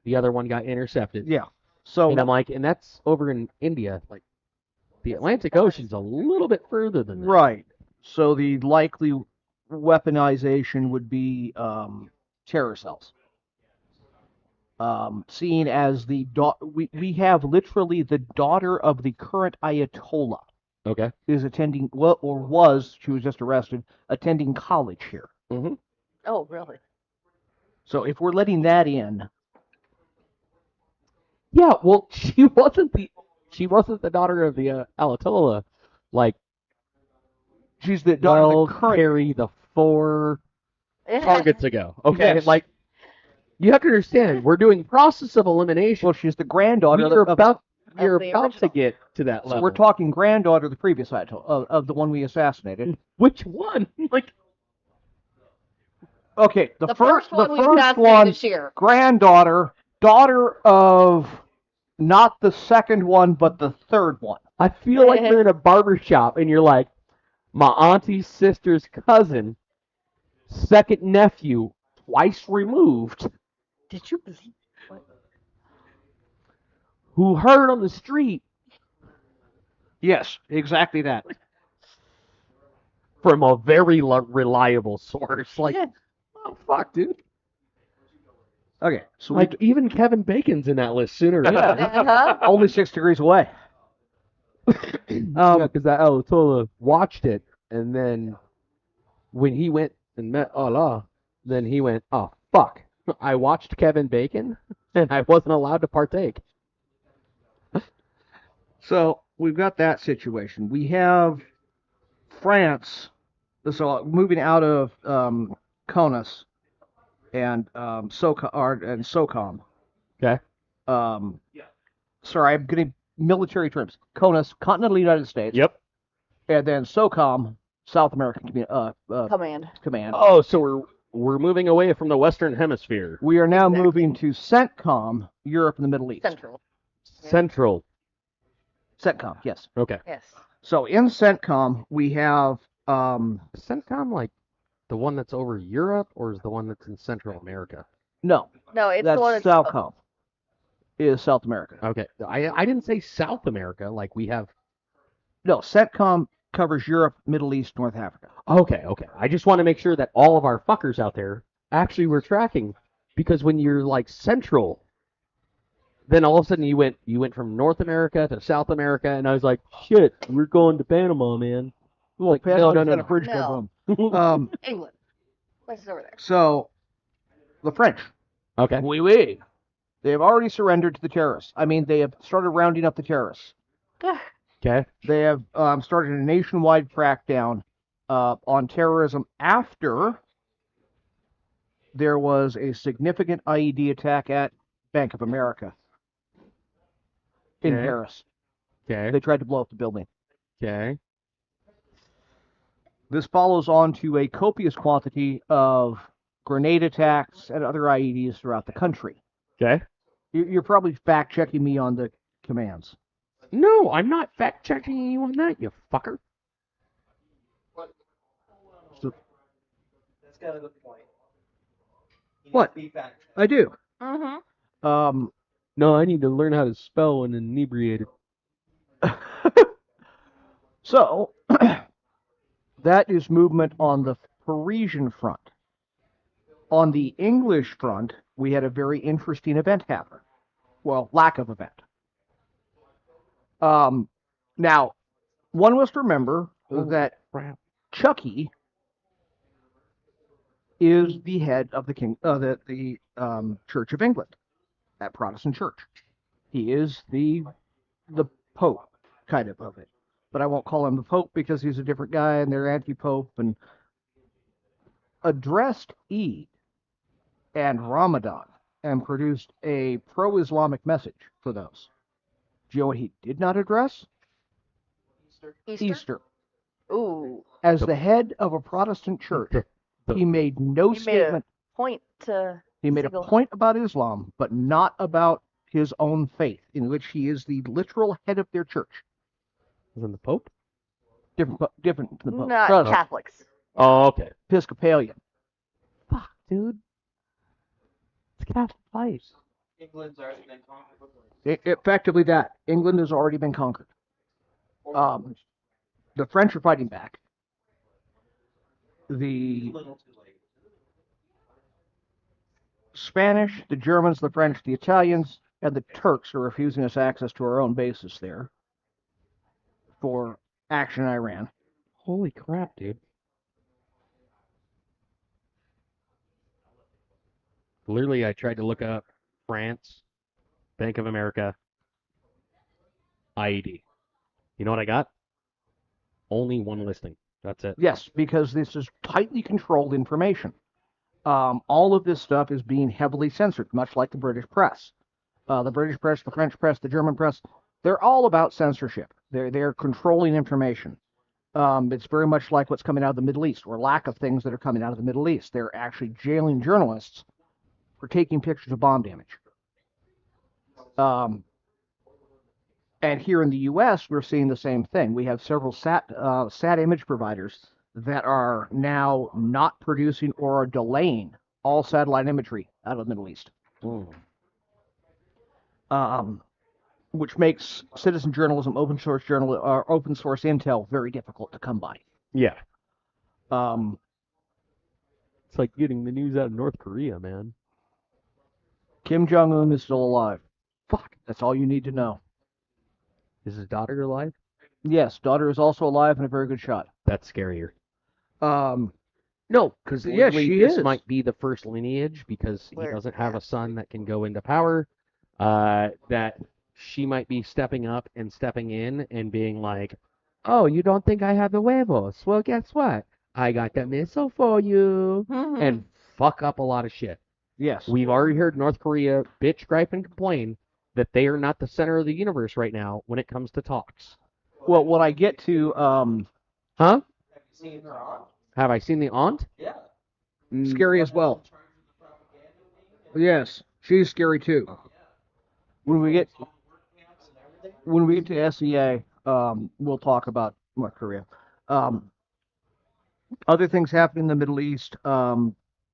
the other one got intercepted. yeah. So And I'm like, and that's over in India. Like, the Atlantic Ocean's a little bit further than that. right. So the likely weaponization would be terror cells. Seen as we have literally the daughter of the current Ayatollah Okay. is attending she was just arrested, attending college here. Mm-hmm. Oh, really? So if we're letting that in, Yeah, well, she wasn't the daughter of the Ayatollah. Like, she's the daughter well, of the current. carry the 4 targets ago. Okay, Yes. like, you have to understand, we're doing process of elimination. Well, she's the granddaughter We're of about the to original. get to that so level. we're talking granddaughter of the previous Ayatollah, of the one we assassinated. Which one? Like, Okay, The first one we assassinated one, this year. granddaughter, daughter of not the second one, but the third one. I feel like you're in a barber shop and you're like, my auntie's sister's cousin, second nephew, twice removed, Did you believe? who heard on the street Yes, exactly that. from a very reliable source. Like, Yeah. oh, fuck, dude. Okay, so Like, even Kevin Bacon's in that list sooner or later. Uh-huh. only 6 degrees away. Yeah, because that Ayatollah watched it, and then when he went and met Allah, then he went, oh, fuck. I watched Kevin Bacon, and I wasn't allowed to partake. So we've got that situation. We have France, so moving out of CONUS and SOCOM. Okay. Sorry, I'm getting military terms. CONUS, Continental United States. Yep. And then SOCOM, South American Command. Command. Oh, so we're moving away from the Western Hemisphere. We are now Exactly. moving to CENTCOM, Europe and the Middle East. Central. Central. CENTCOM, yes. Okay. Yes. So in CENTCOM, we have Is CENTCOM like the one that's over Europe, or is the one that's in Central America? no, No, it's that's the one that's SOCOM. Is South America. Okay. I didn't say South America. Like, we have... No, CENTCOM covers Europe, Middle East, North Africa. Okay. I just want to make sure that all of our fuckers out there actually were tracking, because when you're like Central, then all of a sudden you went from North America to South America, and I was like, shit, we're going to Panama, man. Like, no. Bridge No. home. England. What's over there? So, the French, Okay. oui. They have already surrendered to the terrorists. I mean, they have started rounding up the terrorists. Okay. They have started a nationwide crackdown on terrorism after there was a significant IED attack at Bank of America in Okay. Paris. Okay. They tried to blow up the building. Okay. This follows on to a copious quantity of grenade attacks and other IEDs throughout the country. Okay. You're probably fact-checking me on the commands. No, I'm not fact checking you on that, you fucker. That's got a good point. You need What? to be fact- I do. Mm-hmm. No, I need to learn how to spell when inebriated. So, that is movement on the Parisian front. On the English front, we had a very interesting event happen. Well, lack of event. Now, one must remember that Crap. Chucky is the head of the Church of England, that Protestant church. He is the Pope, kind of it. But I won't call him the Pope because he's a different guy and they're anti-Pope, and addressed Eid and Ramadan and produced a pro-Islamic message for those. Do you know what he did not address? Easter. Ooh. As the head of a Protestant church, he made no He made statement. Point to. He made a single- point about Islam, but not about his own faith, in which he is the literal head of their church. Isn't the Pope? Different than the Pope. Not Protestant, Catholics. Oh, okay. Episcopalian. Fuck, dude. It's Catholic life. England's already been conquered. Effectively that. England has already been conquered. The French are fighting back. The Little too late. Spanish, the Germans, the French, the Italians, and the Turks are refusing us access to our own bases there for action in Iran. Holy crap, dude. Literally, I tried to look up France, Bank of America, IED. You know what I got? Only one listing. That's it. Yes, because this is tightly controlled information. All of this stuff is being heavily censored, much like the British press. The British press, the French press, the German press, they're all about censorship. They're controlling information. It's very much like what's coming out of the Middle East, or lack of things that are coming out of the Middle East. They're actually jailing journalists for taking pictures of bomb damage. And here in the U.S., we're seeing the same thing. We have several sat image providers that are now not producing or are delaying all satellite imagery out of the Middle East. Which makes citizen journalism, open source intel very difficult to come by. Yeah. Um, It's like getting the news out of North Korea, man. Kim Jong-un is still alive. Fuck, that's all you need to know. Is his daughter alive? Yes, daughter is also alive and a very good shot. That's scarier. No, Because yes, she this is. might be the first lineage because he Where- doesn't have a son that can go into power. That she might be stepping up and stepping in and being like, "Oh, you don't think I have the huevos? Well, guess what? I got the missile for you," Mhm. and fuck up a lot of shit. Yes. We've already heard North Korea bitch, gripe, and complain that they are not the center of the universe right now when it comes to talks. Well, when I get to Huh? Have you seen her aunt? Have I seen the aunt? Yeah. scary as well. Yes, she's scary too. When we get to SEA, we'll talk about North Korea. Other things happening in the Middle East.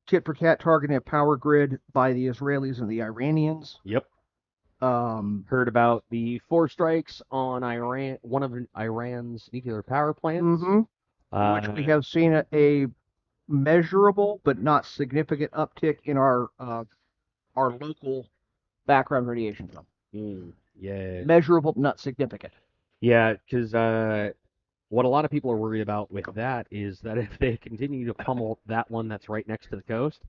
Tit for tat targeting a power grid by the Israelis and the Iranians. Yep. Heard about the 4 strikes on Iran, one of Iran's nuclear power plants. Which we have seen a measurable but not significant uptick in our local background radiation zone. Yeah. Measurable, but not significant. Yeah, because what a lot of people are worried about with that is that if they continue to pummel that one that's right next to the coast,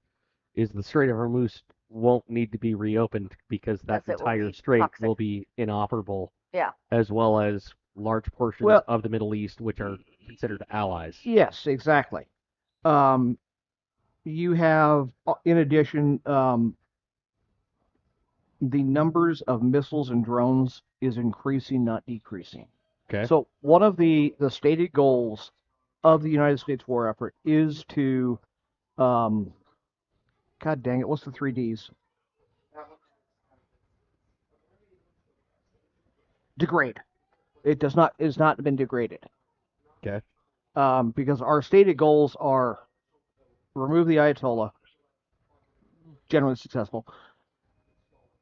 is the Strait of Hormuz won't need to be reopened because that Yes, it will entire be strait toxic. will be inoperable, Yeah. as well as large portions Well- of the Middle East, which are considered allies. Yes, exactly. you have, in addition, the numbers of missiles and drones is increasing, not decreasing. Okay. So one of the stated goals of the United States war effort is to, God dang it, what's the 3Ds? Degrade. It has not been degraded. Okay. Because our stated goals are remove the Ayatollah, generally successful,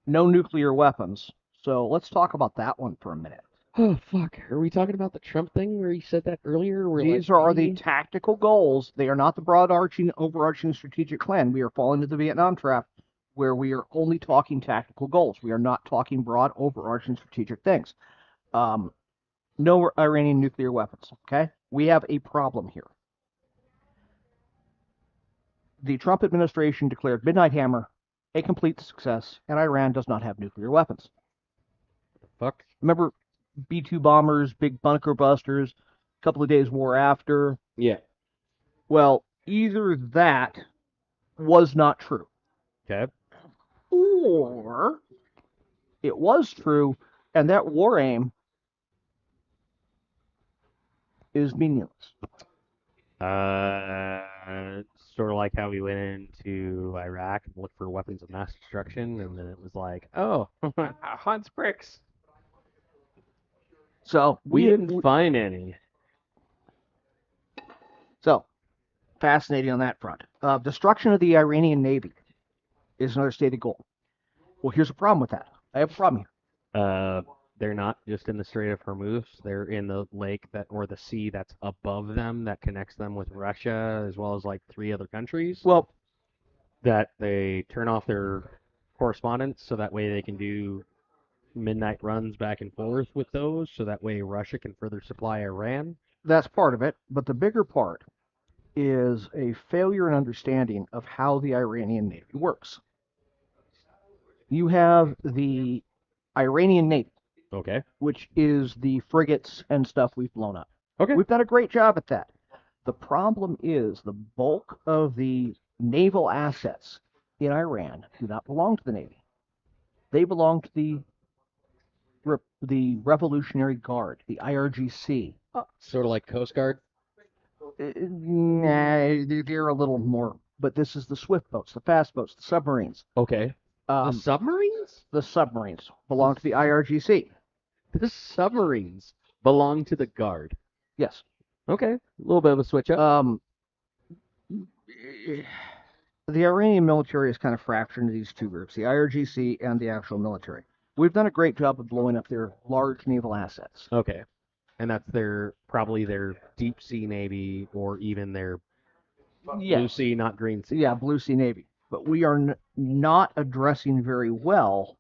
no nuclear weapons. So let's talk about that one for a minute. Oh fuck! Are we talking about the Trump thing where he said that earlier? Where These like, are the tactical goals. They are not the broad overarching strategic plan. We are falling into the Vietnam trap where we are only talking tactical goals. We are not talking broad overarching strategic things. No Iranian nuclear weapons. Okay? We have a problem here. The Trump administration declared Midnight Hammer a complete success, and Iran does not have nuclear weapons. Fuck. Remember B-2 bombers, big bunker busters, a couple of days war after? Yeah. Well, either that was not true, Okay. or it was true, and that war aim is meaningless. Sort of like how we went into Iraq and looked for weapons of mass destruction, and then it was like, oh, Hans bricks. So We didn't find any. So fascinating on that front. Destruction of the Iranian Navy is another stated goal. Well, here's a problem with that. I have a problem here. They're not just in the Strait of Hormuz. They're in the lake or the sea that's above them that connects them with Russia as well as like 3 other countries. Well, that they turn off their correspondence so that way they can do midnight runs back and forth with those, so that way Russia can further supply Iran. that's part of it, but the bigger part is a failure in understanding of how the Iranian Navy works. You have the Iranian Navy, Okay. which is the frigates and stuff we've blown up. Okay. We've done a great job at that. The problem is the bulk of the naval assets in Iran do not belong to the Navy. They belong to the Revolutionary Guard, the IRGC. Sort of like Coast Guard. Nah, they're a little more, but this is the swift boats, the fast boats, the submarines. Okay. The submarines? The submarines belong to the IRGC. The submarines belong to the Guard. Yes. Okay. A little bit of a switch up. The Iranian military is kind of fractured into these two groups, the IRGC and the actual military. We've done a great job of blowing up their large naval assets. Okay. And that's probably their deep sea navy or even their blue sea, not green sea. Yeah, blue sea navy. But we are not addressing very well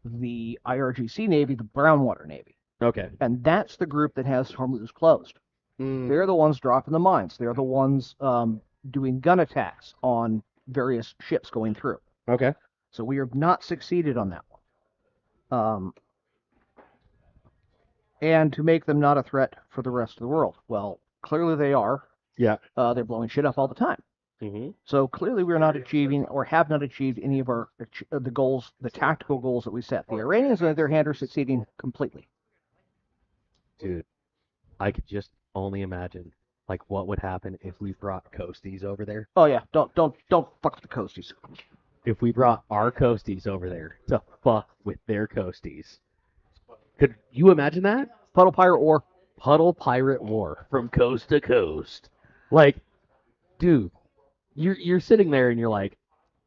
the IRGC navy, the brownwater navy. Okay. And that's the group that has Hormuz closed. They're the ones dropping the mines. They're the ones doing gun attacks on various ships going through. Okay. So we have not succeeded on that one. And to make them not a threat for the rest of the world. Well, clearly they are. Yeah. They're blowing shit up all the time. Mm-hmm. So clearly we're not achieving or have not achieved any of the goals, the tactical goals that we set. The Iranians, on the other hand, are succeeding completely. Dude, I could just only imagine like what would happen if we brought coasties over there. Oh yeah, don't fuck with the coasties. If we brought our coasties over there to fuck with their coasties. Could you imagine that? Puddle pirate war. Puddle pirate war from coast to coast. Like, dude, you're sitting there and you're like,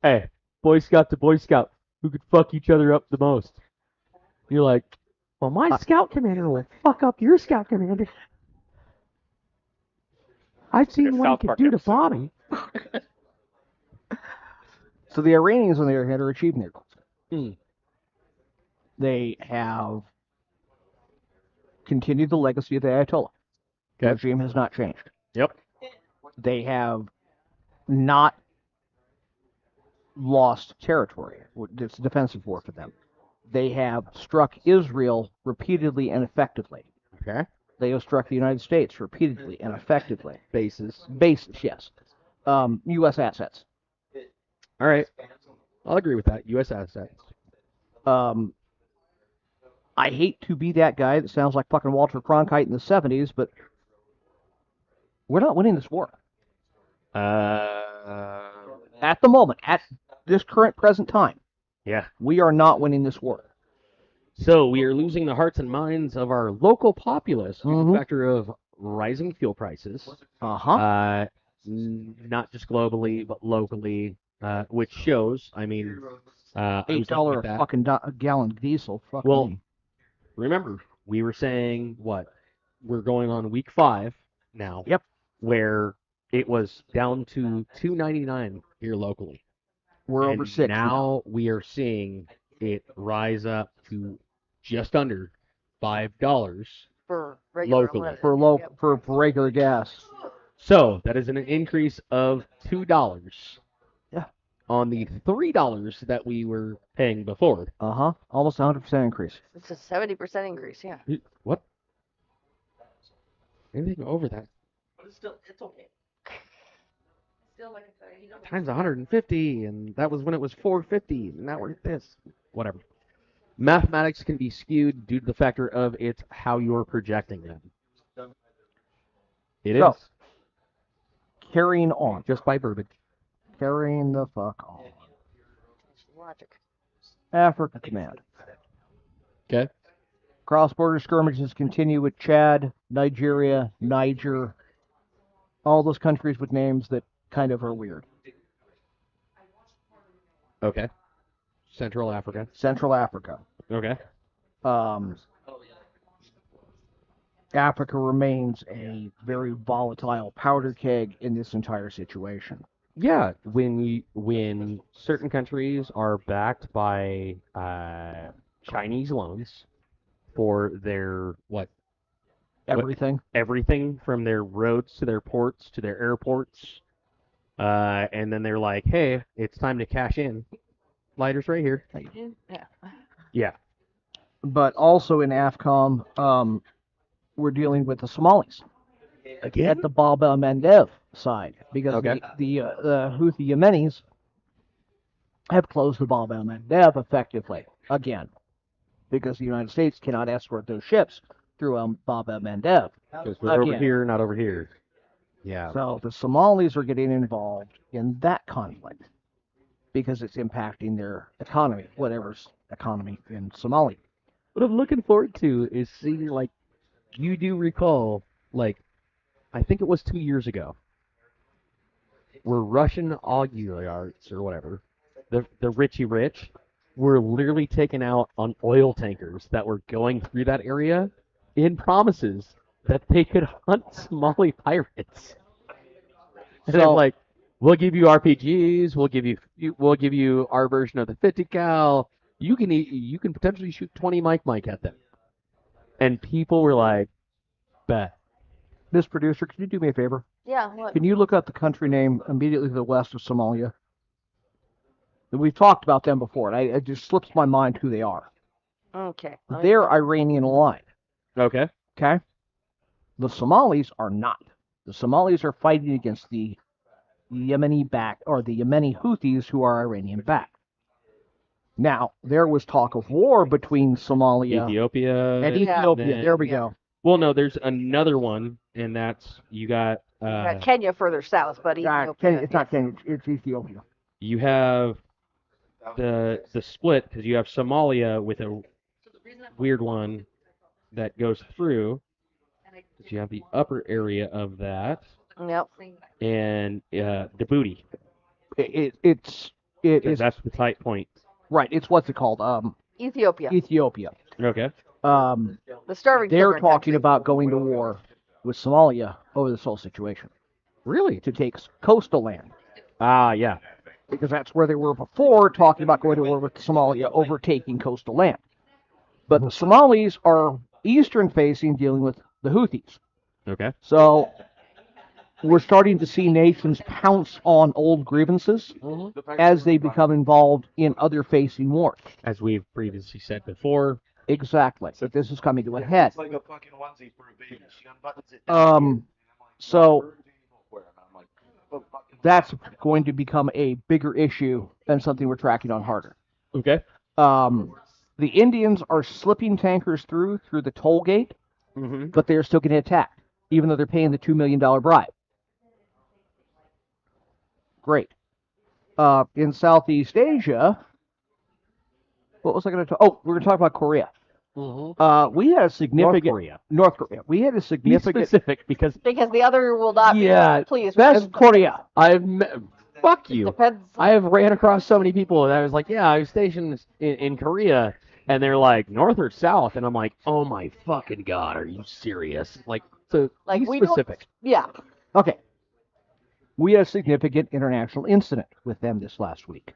hey, Boy Scout to Boy Scout, who could fuck each other up the most? You're like, well, my scout commander will fuck up your scout commander. I've seen what he could do to Bobby. So the Iranians, on the other hand, are achieving their goals. Hmm. They have continued the legacy of the Ayatollah. The Okay. regime has not changed. Yep. They have not lost territory. It's a defensive war for them. They have struck Israel repeatedly and effectively. Okay. They have struck the United States repeatedly and effectively. Bases. Bases, yes. U.S. assets. All right. I'll agree with that. U.S. assets. I hate to be that guy that sounds like fucking Walter Cronkite in the 70s, but we're not winning this war. At the moment, at this current present time, Yeah. we are not winning this war. So we are losing the hearts and minds of our local populace due to Mhm. the factor of rising fuel prices. Uh-huh. Not just globally, but locally, which shows. I mean, I was looking $8 at that. fucking gallon diesel. Fuck Well, me. remember, we were saying what? We're going on week 5 now. Yep. Where it was down to $2.99 here locally. We're And over 6 now we are seeing it rise up to just under $5. For regular Locally. unleaded. Yep. for regular gas. So that is an increase of $2. Yeah. On the $3 that we were paying before. Uh-huh. Almost 100% increase. It's a 70% increase, yeah. What? Anything over that? But it's okay. Still, like I said, you don't Times 150, and that was when it was 450, and now we're at this. Whatever. Mathematics can be skewed due to the factor of it's how you're projecting them. It is. So, carrying on. Just by verbiage. Carrying the fuck on. logic. Africa Command. Okay. Cross-border skirmishes continue with Chad, Nigeria, Niger, all those countries with names that kind of are weird. Okay. Central Africa. Central Africa. Okay. Africa remains a very volatile powder keg in this entire situation. Yeah, when certain countries are backed by Chinese loans for their Everything. everything from their roads to their ports to their airports, and then they're like, hey, it's time to cash in. Lighters right here. Yeah. Yeah. But also in AFCOM, we're dealing with the Somalis Again? at the Bab el-Mandeb side because Okay. the Houthi Yemenis have closed the Bab el-Mandeb effectively again because the United States cannot escort those ships through Bab el-Mandeb. Because we're over Again. here, not over here. Yeah. So the Somalis are getting involved in that conflict because it's impacting their economy, whatever's economy in Somalia. What I'm looking forward to is seeing, like, you do recall, like, I think it was 2 years ago, where Russian oligarchs or whatever, the richy rich, were literally taken out on oil tankers that were going through that area in promises that they could hunt Somali pirates. And they're So- like, we'll give you RPGs, we'll give you our version of the 50 cal. You can potentially shoot 20 Mike at them. And people were like, bet. Miss Producer, can you do me a favor? Yeah, what? Can you look up the country name immediately to the west of Somalia? We've talked about them before, and it just slips my mind who they are. Okay. They're Iranian aligned, Okay. okay? The Somalis are not. The Somalis are fighting against the Yemeni-backed, or the Yemeni Houthis who are Iranian-backed. Now, there was talk of war between Somalia Ethiopia. and Yeah. Ethiopia. There we Yeah. go. Well, no, there's another one, and that's you got Kenya further south, but Ethiopia. It's not Kenya, it's Ethiopia. you have the split because you have Somalia with a weird one that goes through. You have the upper area of that Yep. and Djibouti. It's 'Cause that's the tight point. right. It's what's it called? Ethiopia. Ethiopia. Okay. The starving They're children talking country. about going to war with Somalia over this whole situation Really? to take coastal land Ah, yeah. because that's where they were before, talking about going to war with Somalia, overtaking coastal land. But the Somalis are eastern facing, dealing with the Houthis. Okay. So we're starting to see nations pounce on old grievances as they become involved in other facing wars. As we've previously said before. Exactly. So this is coming to a head. It's like a fucking onesie for a baby. She unbuttons it. So that's going to become a bigger issue and something we're tracking on harder. Okay. The Indians are slipping tankers through the toll gate, Mm-hmm. but they're still getting attacked, even though they're paying the $2 million bribe. Great. In Southeast Asia, what was I going to talk? Oh, we're going to talk about Korea. Mm-hmm. We had a significant North Korea. We had a Be significant specific because Because the other will not Yeah, be pleased. West Korea. fuck you. Depends. I have ran across so many people that I was like, yeah, I was stationed in Korea, and they're like, north or south, and I'm like, oh my fucking god, are you serious? Like, so Like, be we don't- specific. Yeah. Okay. We had a significant international incident with them this last week.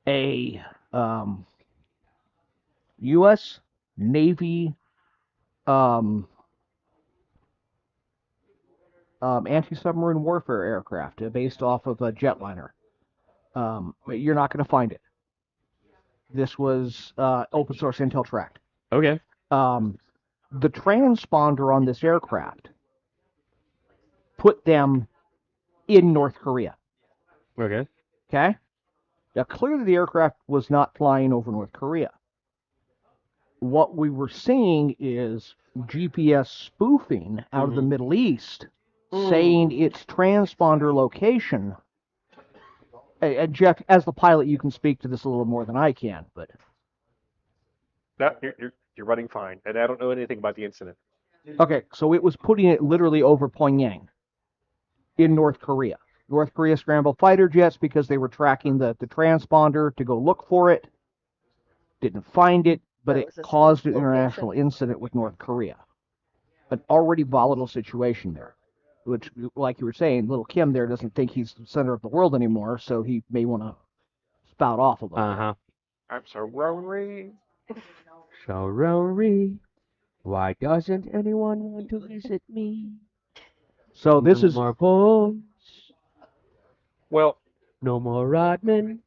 A U.S. Navy anti-submarine warfare aircraft based off of a jetliner. You're not going to find it. This was open source intel tracked. Okay. The transponder on this aircraft put them in North Korea. Okay. Okay? Now, clearly the aircraft was not flying over North Korea. What we were seeing is GPS spoofing out of the Middle East, saying its transponder location. And Jeff, as the pilot, you can speak to this a little more than I can, but No, you're running fine, and I don't know anything about the incident. okay, so it was putting it literally over Pyongyang in North Korea. North Korea scrambled fighter jets because they were tracking the transponder to go look for it. Didn't find it, but But it it was a caused an location. international incident with North Korea. An already volatile situation there, which, like you were saying, little Kim there doesn't think he's the center of the world anymore, so he may want to spout off a little. Uh-huh. I'm sorry. Sorry. Why doesn't anyone want to visit me? So this No is more polls, Well, no more Rodman,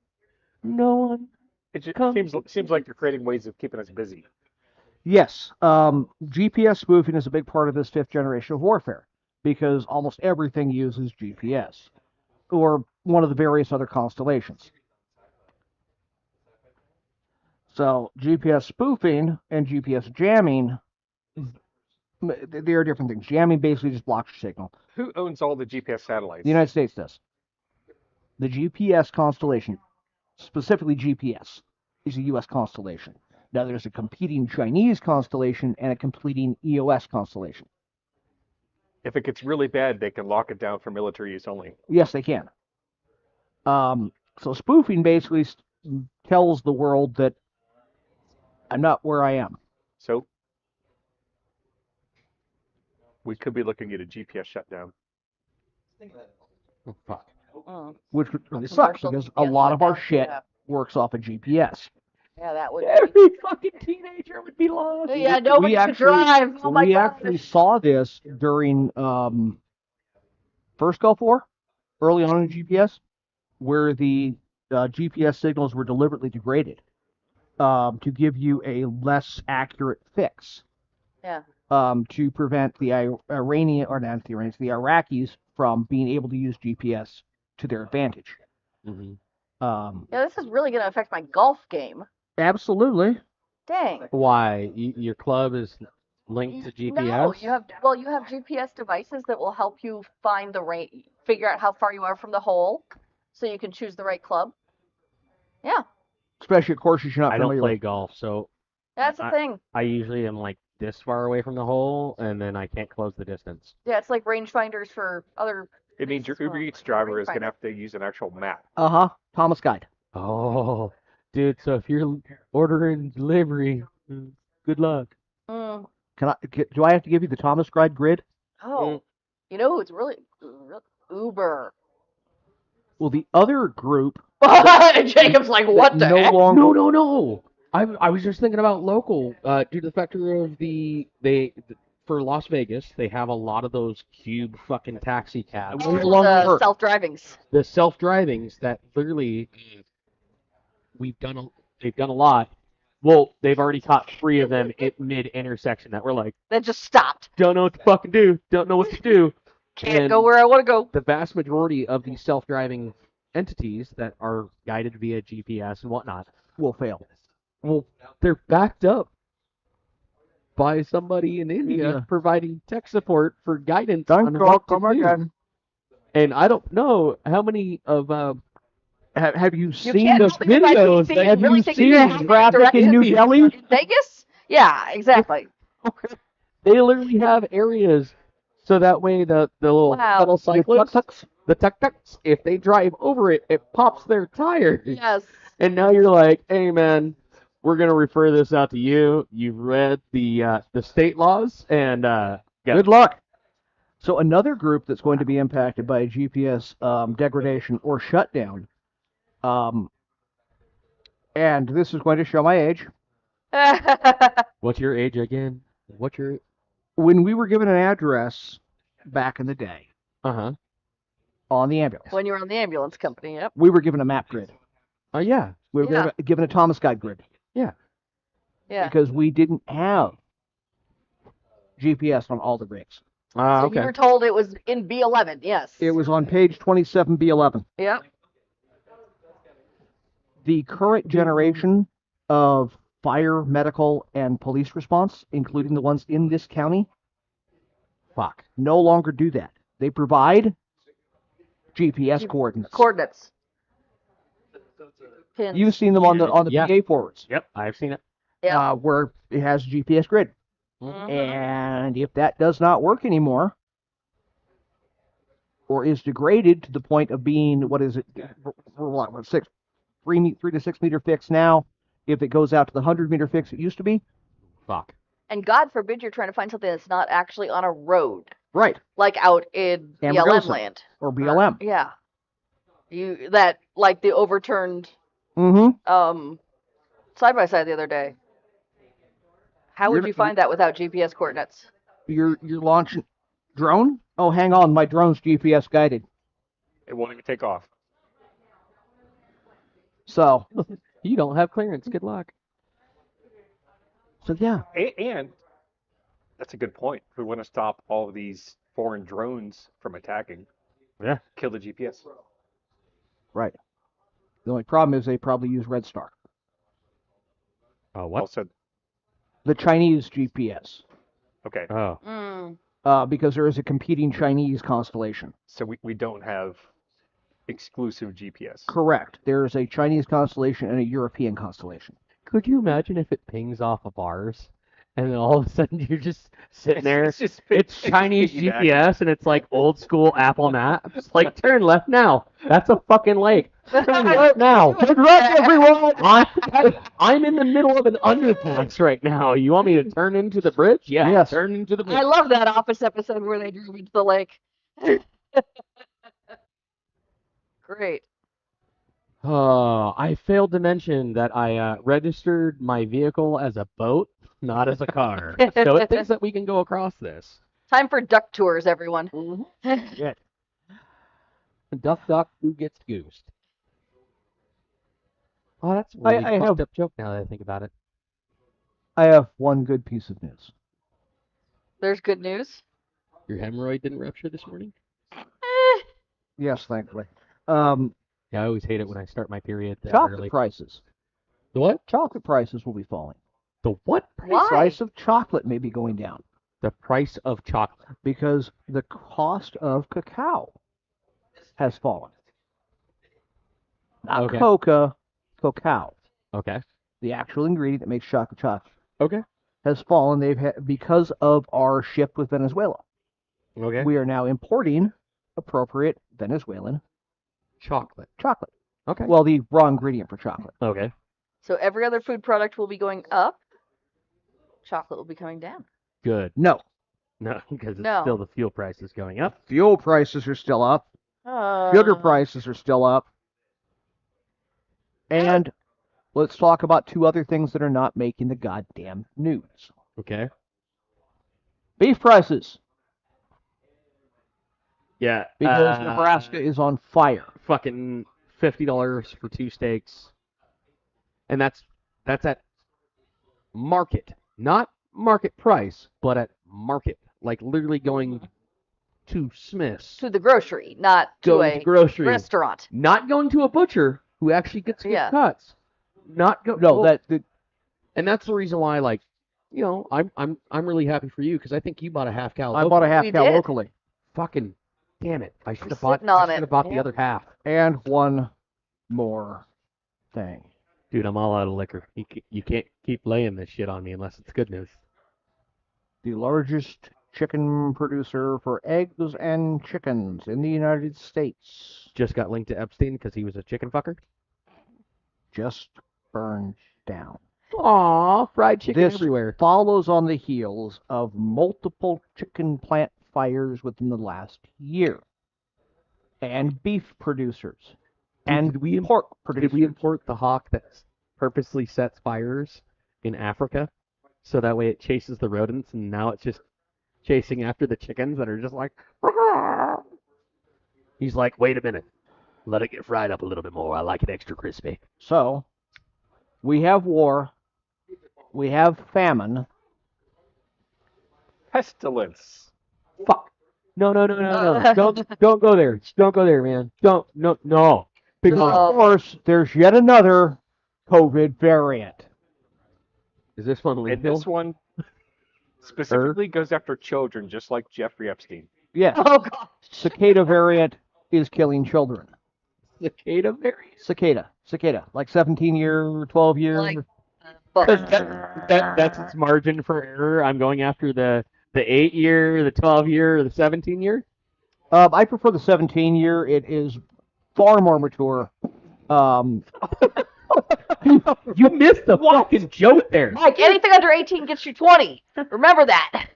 no one. it just Come. seems like you're creating ways of keeping us busy. yes, GPS spoofing is a big part of this fifth generation of warfare because almost everything uses GPS or one of the various other constellations. So GPS spoofing and GPS jamming, they are different things. Jamming basically just blocks your signal. Who owns all the GPS satellites? The United States does. The GPS constellation, specifically GPS, is a U.S. constellation. Now there's a competing Chinese constellation and a competing EOS constellation. If it gets really bad, they can lock it down for military use only. Yes, they can. So spoofing basically tells the world that I'm not where I am. So we could be looking at a GPS shutdown. Oh, fuck. Which really sucks Commercial because a GPS lot of our shutdown, shit yeah. works off of GPS. Yeah, that would be. Every fucking teenager would be lost. Yeah, nobody could actually- drive. Oh my we gosh. actually saw this during first Gulf War, early on in GPS, where the GPS signals were deliberately degraded to give you a less accurate fix. Yeah. To prevent the Iranian, or not the Iranians, the Iraqis from being able to use GPS to their advantage. Mm-hmm. Yeah, this is really going to affect my golf game. Absolutely. Dang. Why? Your club is linked to GPS? No, you have GPS devices that will help you find the right, figure out how far you are from the hole, so you can choose the right club. Yeah, Especially at courses you're not I don't familiar play with. golf, so that's the thing. I usually am like this far away from the hole, and then I can't close the distance. Yeah, it's like rangefinders for other. It means your Well, Uber Eats driver is going rangefinder. to have to use an actual map. Thomas Guide. Oh, dude, so if you're ordering delivery, good luck. Mm. Do I have to give you the Thomas Guide grid? Oh, you know who's really Uber. Well, the other group Jacob's like, what the no heck? longer No. I was just thinking about local. Due to the factor of for Las Vegas, they have a lot of those cube fucking taxi cabs. no longer work. Self-drivings. The self-drivings that literally they've done a lot. Well, they've already caught 3 of them at mid-intersection that were like, That just stopped. don't know what to fucking do, don't know what to do. Can't And go where I want to go. the vast majority of these self-driving entities that are guided via GPS and whatnot, Will fail. well, they're backed up by somebody in India Yeah. providing tech support for guidance Thank on God, what to come do. again. And I don't know how many of Have you You seen can't those help it if I videos? keep Have really you thinking you're seen heading traffic in New directions. Delhi? In Vegas? Yeah, exactly. they literally have areas so that way the little Wow. pedal The cyclists, tuk-tuks? the tuk-tuks, if they drive over it, it pops their tires. Yes. And now you're like, hey man, we're gonna refer this out to you. You've read the state laws, and Good luck. So another group that's going to be impacted by GPS degradation or shutdown, and this is going to show my age. What's your age again? What's your When we were given an address back in the day uh-huh. on the ambulance, When you're on the ambulance company, yep. we were given a map grid. Oh yeah. We were Yeah. given a Thomas Guide grid Yeah. because we didn't have GPS on all the rigs. Ah, So okay. you were told it was in B11, yes. It was on page 27B11. Yep. The current generation of fire, medical, and police response, including the ones in this county, no longer do that. They provide GPS coordinates. Coordinates. Pins. You've seen them on the Yeah. PA forwards, Yep, I've seen it. Yeah. where it has GPS grid. Mhm. And if that does not work anymore, or is degraded to the point of being, what is it, what, 3 to 6 meter fix now, if it goes out to the 100-meter fix it used to be, Fuck. And God forbid you're trying to find something that's not actually on a road, right, like out in BLM Ambergosa. land. or BLM. Yeah. That like the overturned Mm-hmm. side by side the other day. How would You're- you find that without GPS coordinates? You're launching drone? Oh, hang on, my drone's GPS guided. It won't even take off. So, You don't have clearance. Good luck. yeah. And that's a good point. We want to stop all of these foreign drones from attacking. Yeah. Kill the GPS. Right. The only problem is they probably use Red Star. Oh, what? Also, The Chinese GPS. okay. Oh. Because there is a competing Chinese constellation. So we don't have exclusive GPS. Correct. There is a Chinese constellation and a European constellation. Could you imagine if it pings off of ours, and then all of a sudden you're just sitting there? It's just It's Chinese piggyback. GPS, and it's like old school Apple Maps. Like, turn left now. That's a fucking lake. Turn left now. Turn left, everyone. I'm in the middle of an underpass right now. You want me to turn into the bridge? Yeah. Yes. Turn into the bridge. I love that Office episode where they drove into the lake. Great. I failed to mention that I registered my vehicle as a boat, not as a car. So it thinks that we can go across this. Time for duck tours, everyone. Shit. Duck, who gets goosed? Oh, that's a really I fucked have- up joke now that I think about it. I have one good piece of news. There's good news. Your hemorrhoid didn't rupture this morning? Yes, thankfully. Yeah, I always hate it when I start my period that Chocolate early. prices. The what? Chocolate prices will be falling. The what? Why? Price of chocolate may be going down The price of chocolate. because the cost of cacao has fallen. Not Okay. coca, cacao. Okay. The actual ingredient that makes chocolate Okay. has fallen. They've had because of our ship with Venezuela. Okay. We are now importing appropriate Venezuelan Chocolate. chocolate. Okay. Well, the raw ingredient for chocolate. Okay. So every other food product will be going up. Chocolate will be coming down. Good. No, No, because it's No. still the fuel price is going up. fuel prices are still up. Sugar prices are still up. And let's talk about two other things that are not making the goddamn news. Okay. Beef prices, Yeah. because Nebraska is on fire. Fucking $50 for 2 steaks. And that's at market. Not market price, but at market. Like literally going to Smith's, To the grocery, not to going a to grocery, restaurant. not going to a butcher who actually gets good Yeah. cuts. Not go. No, well, that and that's the reason why, like, I'm really happy for you because I think you bought a half cow. I bought a half We cow did. locally. Fucking damn it! I should I'm have bought. sitting on I should it. have bought the Yeah. other half. And one more thing. Dude, I'm all out of liquor. You can't keep laying this shit on me unless it's good news. The largest chicken producer for eggs and chickens in the United States Just got linked to Epstein because he was a chicken fucker. just burned down. Aw, fried chicken This everywhere. follows on the heels of multiple chicken plant fires within the last year. And beef producers. And Did we pork Did producers. we import the hawk that purposely sets fires in Africa so that way it chases the rodents and now it's just chasing after the chickens that are just like. He's like, wait a minute. Let it get fried up a little bit more. I like it extra crispy. So, we have war. We have famine. Pestilence. Fuck. No. Don't go there. Don't go there, man. No. Big And No. mama. of course, there's yet another COVID variant. Is this one And lethal? this one specifically goes after children, just like Jeffrey Epstein. Yes, Oh god. cicada variant is killing children. Cicada variant? Cicada, like 17-year, 12-year. Like, Because that's its margin for error. I'm going after the 8-year, the 12-year, or the 17-year. I prefer the 17-year. It is far more mature. You missed the fucking joke there. Mike, anything under 18 gets you 20. Remember that.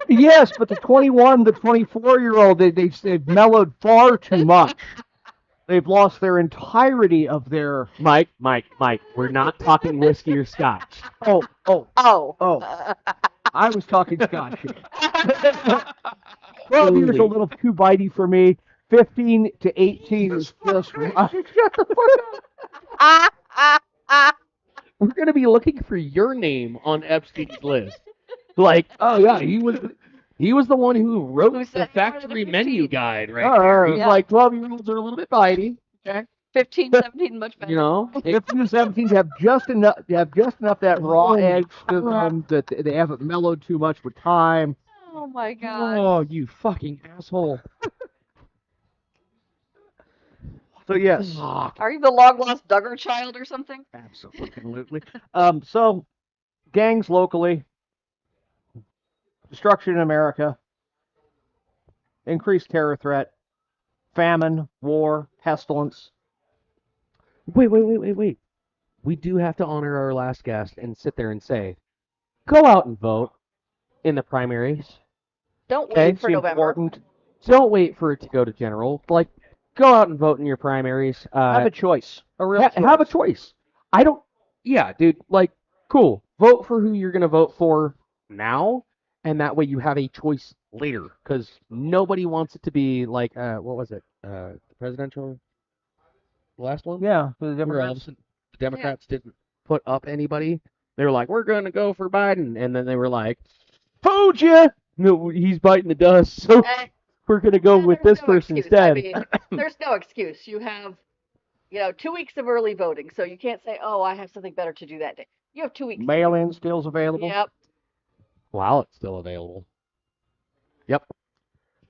Yes, but the 21, the 24-year-old, they've mellowed far too much. They've lost their entirety of their. Mike, we're not talking whiskey or scotch. Oh. Oh. I was talking Scotch. 12 years a little too bitey for me. 15 to 18 is just right. Shut the fuck up. We're gonna be looking for your name on Epstein's list. Like, oh yeah, he was the one who wrote Who the said he wanted factory to menu 15. guide right Oh, there. He's yeah. like 12-year-olds are a little bit bitey. Okay. 15, 17, much better. You know? 15 to 17 have just enough that raw edge to them that they haven't mellowed too much with time. Oh my god. Oh, you fucking asshole. So yes, Fuck. Are you the long lost Duggar child or something? absolutely. So gangs locally, destruction in America, increased terror threat, famine, war, pestilence. Wait. We do have to honor our last guest and sit there and say, go out and vote in the primaries. Don't Okay, wait for November. Important. Don't wait for it to go to general. Like, go out and vote in your primaries. Have a choice. A real Have a choice. choice. Yeah, dude, like, cool. Vote for who you're going to vote for now, and that way you have a choice later. Because nobody wants it to be like, what was it? The presidential? The last one? Yeah, for the Where Democrats. the Democrats didn't put up anybody. They were like, we're going to go for Biden. And then they were like, fooled you! No, he's biting the dust, so Eh, we're going to go with there's this no person excuse. I instead. mean, there's no excuse. You have, 2 weeks of early voting, so you can't say, oh, I have something better to do that day. You have 2 weeks. Mail-in stills available. Yep. While it's still available. Yep.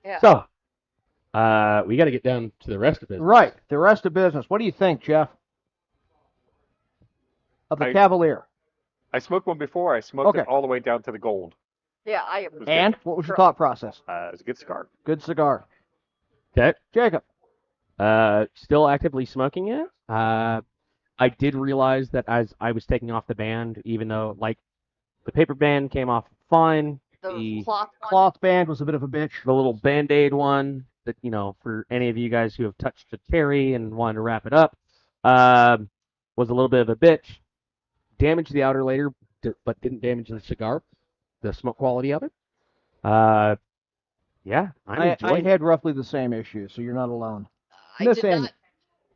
Yeah. So, we got to get down to the rest of it. Right. The rest of business. What do you think, Jeff? Of the I- Cavalier. I smoked one before. I smoked Okay. it all the way down to the gold. Yeah, I It was And what was your thought process? It was a good cigar. Good cigar. Okay. Jacob. Still actively smoking it. I did realize that as I was taking off the band, even though, like, the paper band came off fine, those the cloth ones. Cloth band was a bit of a bitch. the little Band-Aid one that, for any of you guys who have touched a cherry and wanted to wrap it up, was a little bit of a bitch. Damaged the outer layer, but didn't damage the cigar, the smoke quality of it. Yeah, I'm I enjoying it. had roughly the same issue, so you're not alone. I Miss did Amy. not.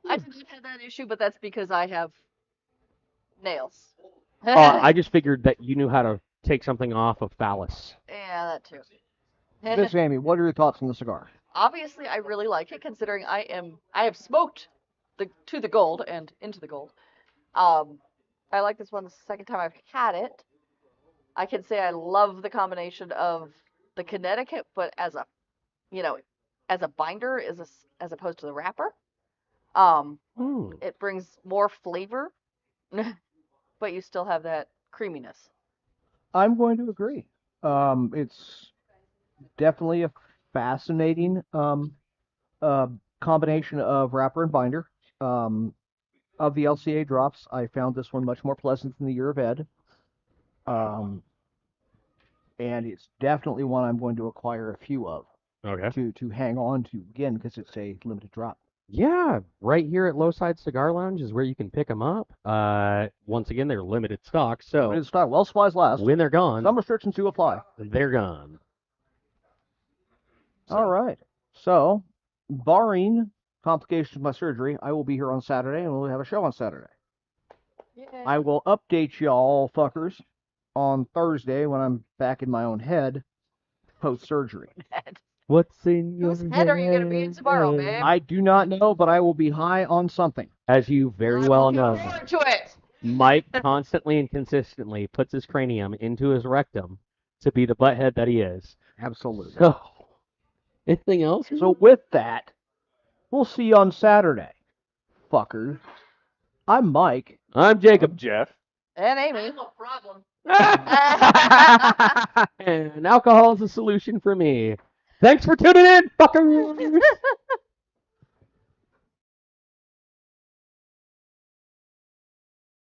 I did not have that issue, but that's because I have nails. I just figured that you knew how to take something off of phallus. Yeah, that too. Miss Amy, what are your thoughts on the cigar? obviously I really like it considering I have smoked to the gold and into the gold. Um, I like this one the second time I've had it. I can say I love the combination of the Connecticut, but you know, as a binder as opposed to the wrapper. It brings more flavor, but you still have that creaminess. I'm going to agree. It's definitely a fascinating combination of wrapper and binder. Of the LCA drops, I found this one much more pleasant than the Year of Ed. And it's definitely one I'm going to acquire a few of Okay. to hang on to again because it's a limited drop. Yeah, right here at Lowside Cigar Lounge is where you can pick them up. Once again, they're limited stock, so Limited stock, well supplies last. when they're gone, Some restrictions do apply. they're gone. All right. So, barring complications of my surgery, I will be here on Saturday and we'll have a show on Saturday. Yeah. I will update y'all fuckers on Thursday when I'm back in my own head post surgery. What's in your Whose head are you gonna be in tomorrow, babe? I do not know, but I will be high on something. As you very I'm well looking know, forward to it. Mike constantly and consistently puts his cranium into his rectum to be the butthead that he is. Absolutely. So, anything else? So with that, we'll see you on Saturday, fuckers. I'm Mike. I'm Jacob. Jeff. And Amy. No problem. And alcohol is a solution for me. Thanks for tuning in, fuckers.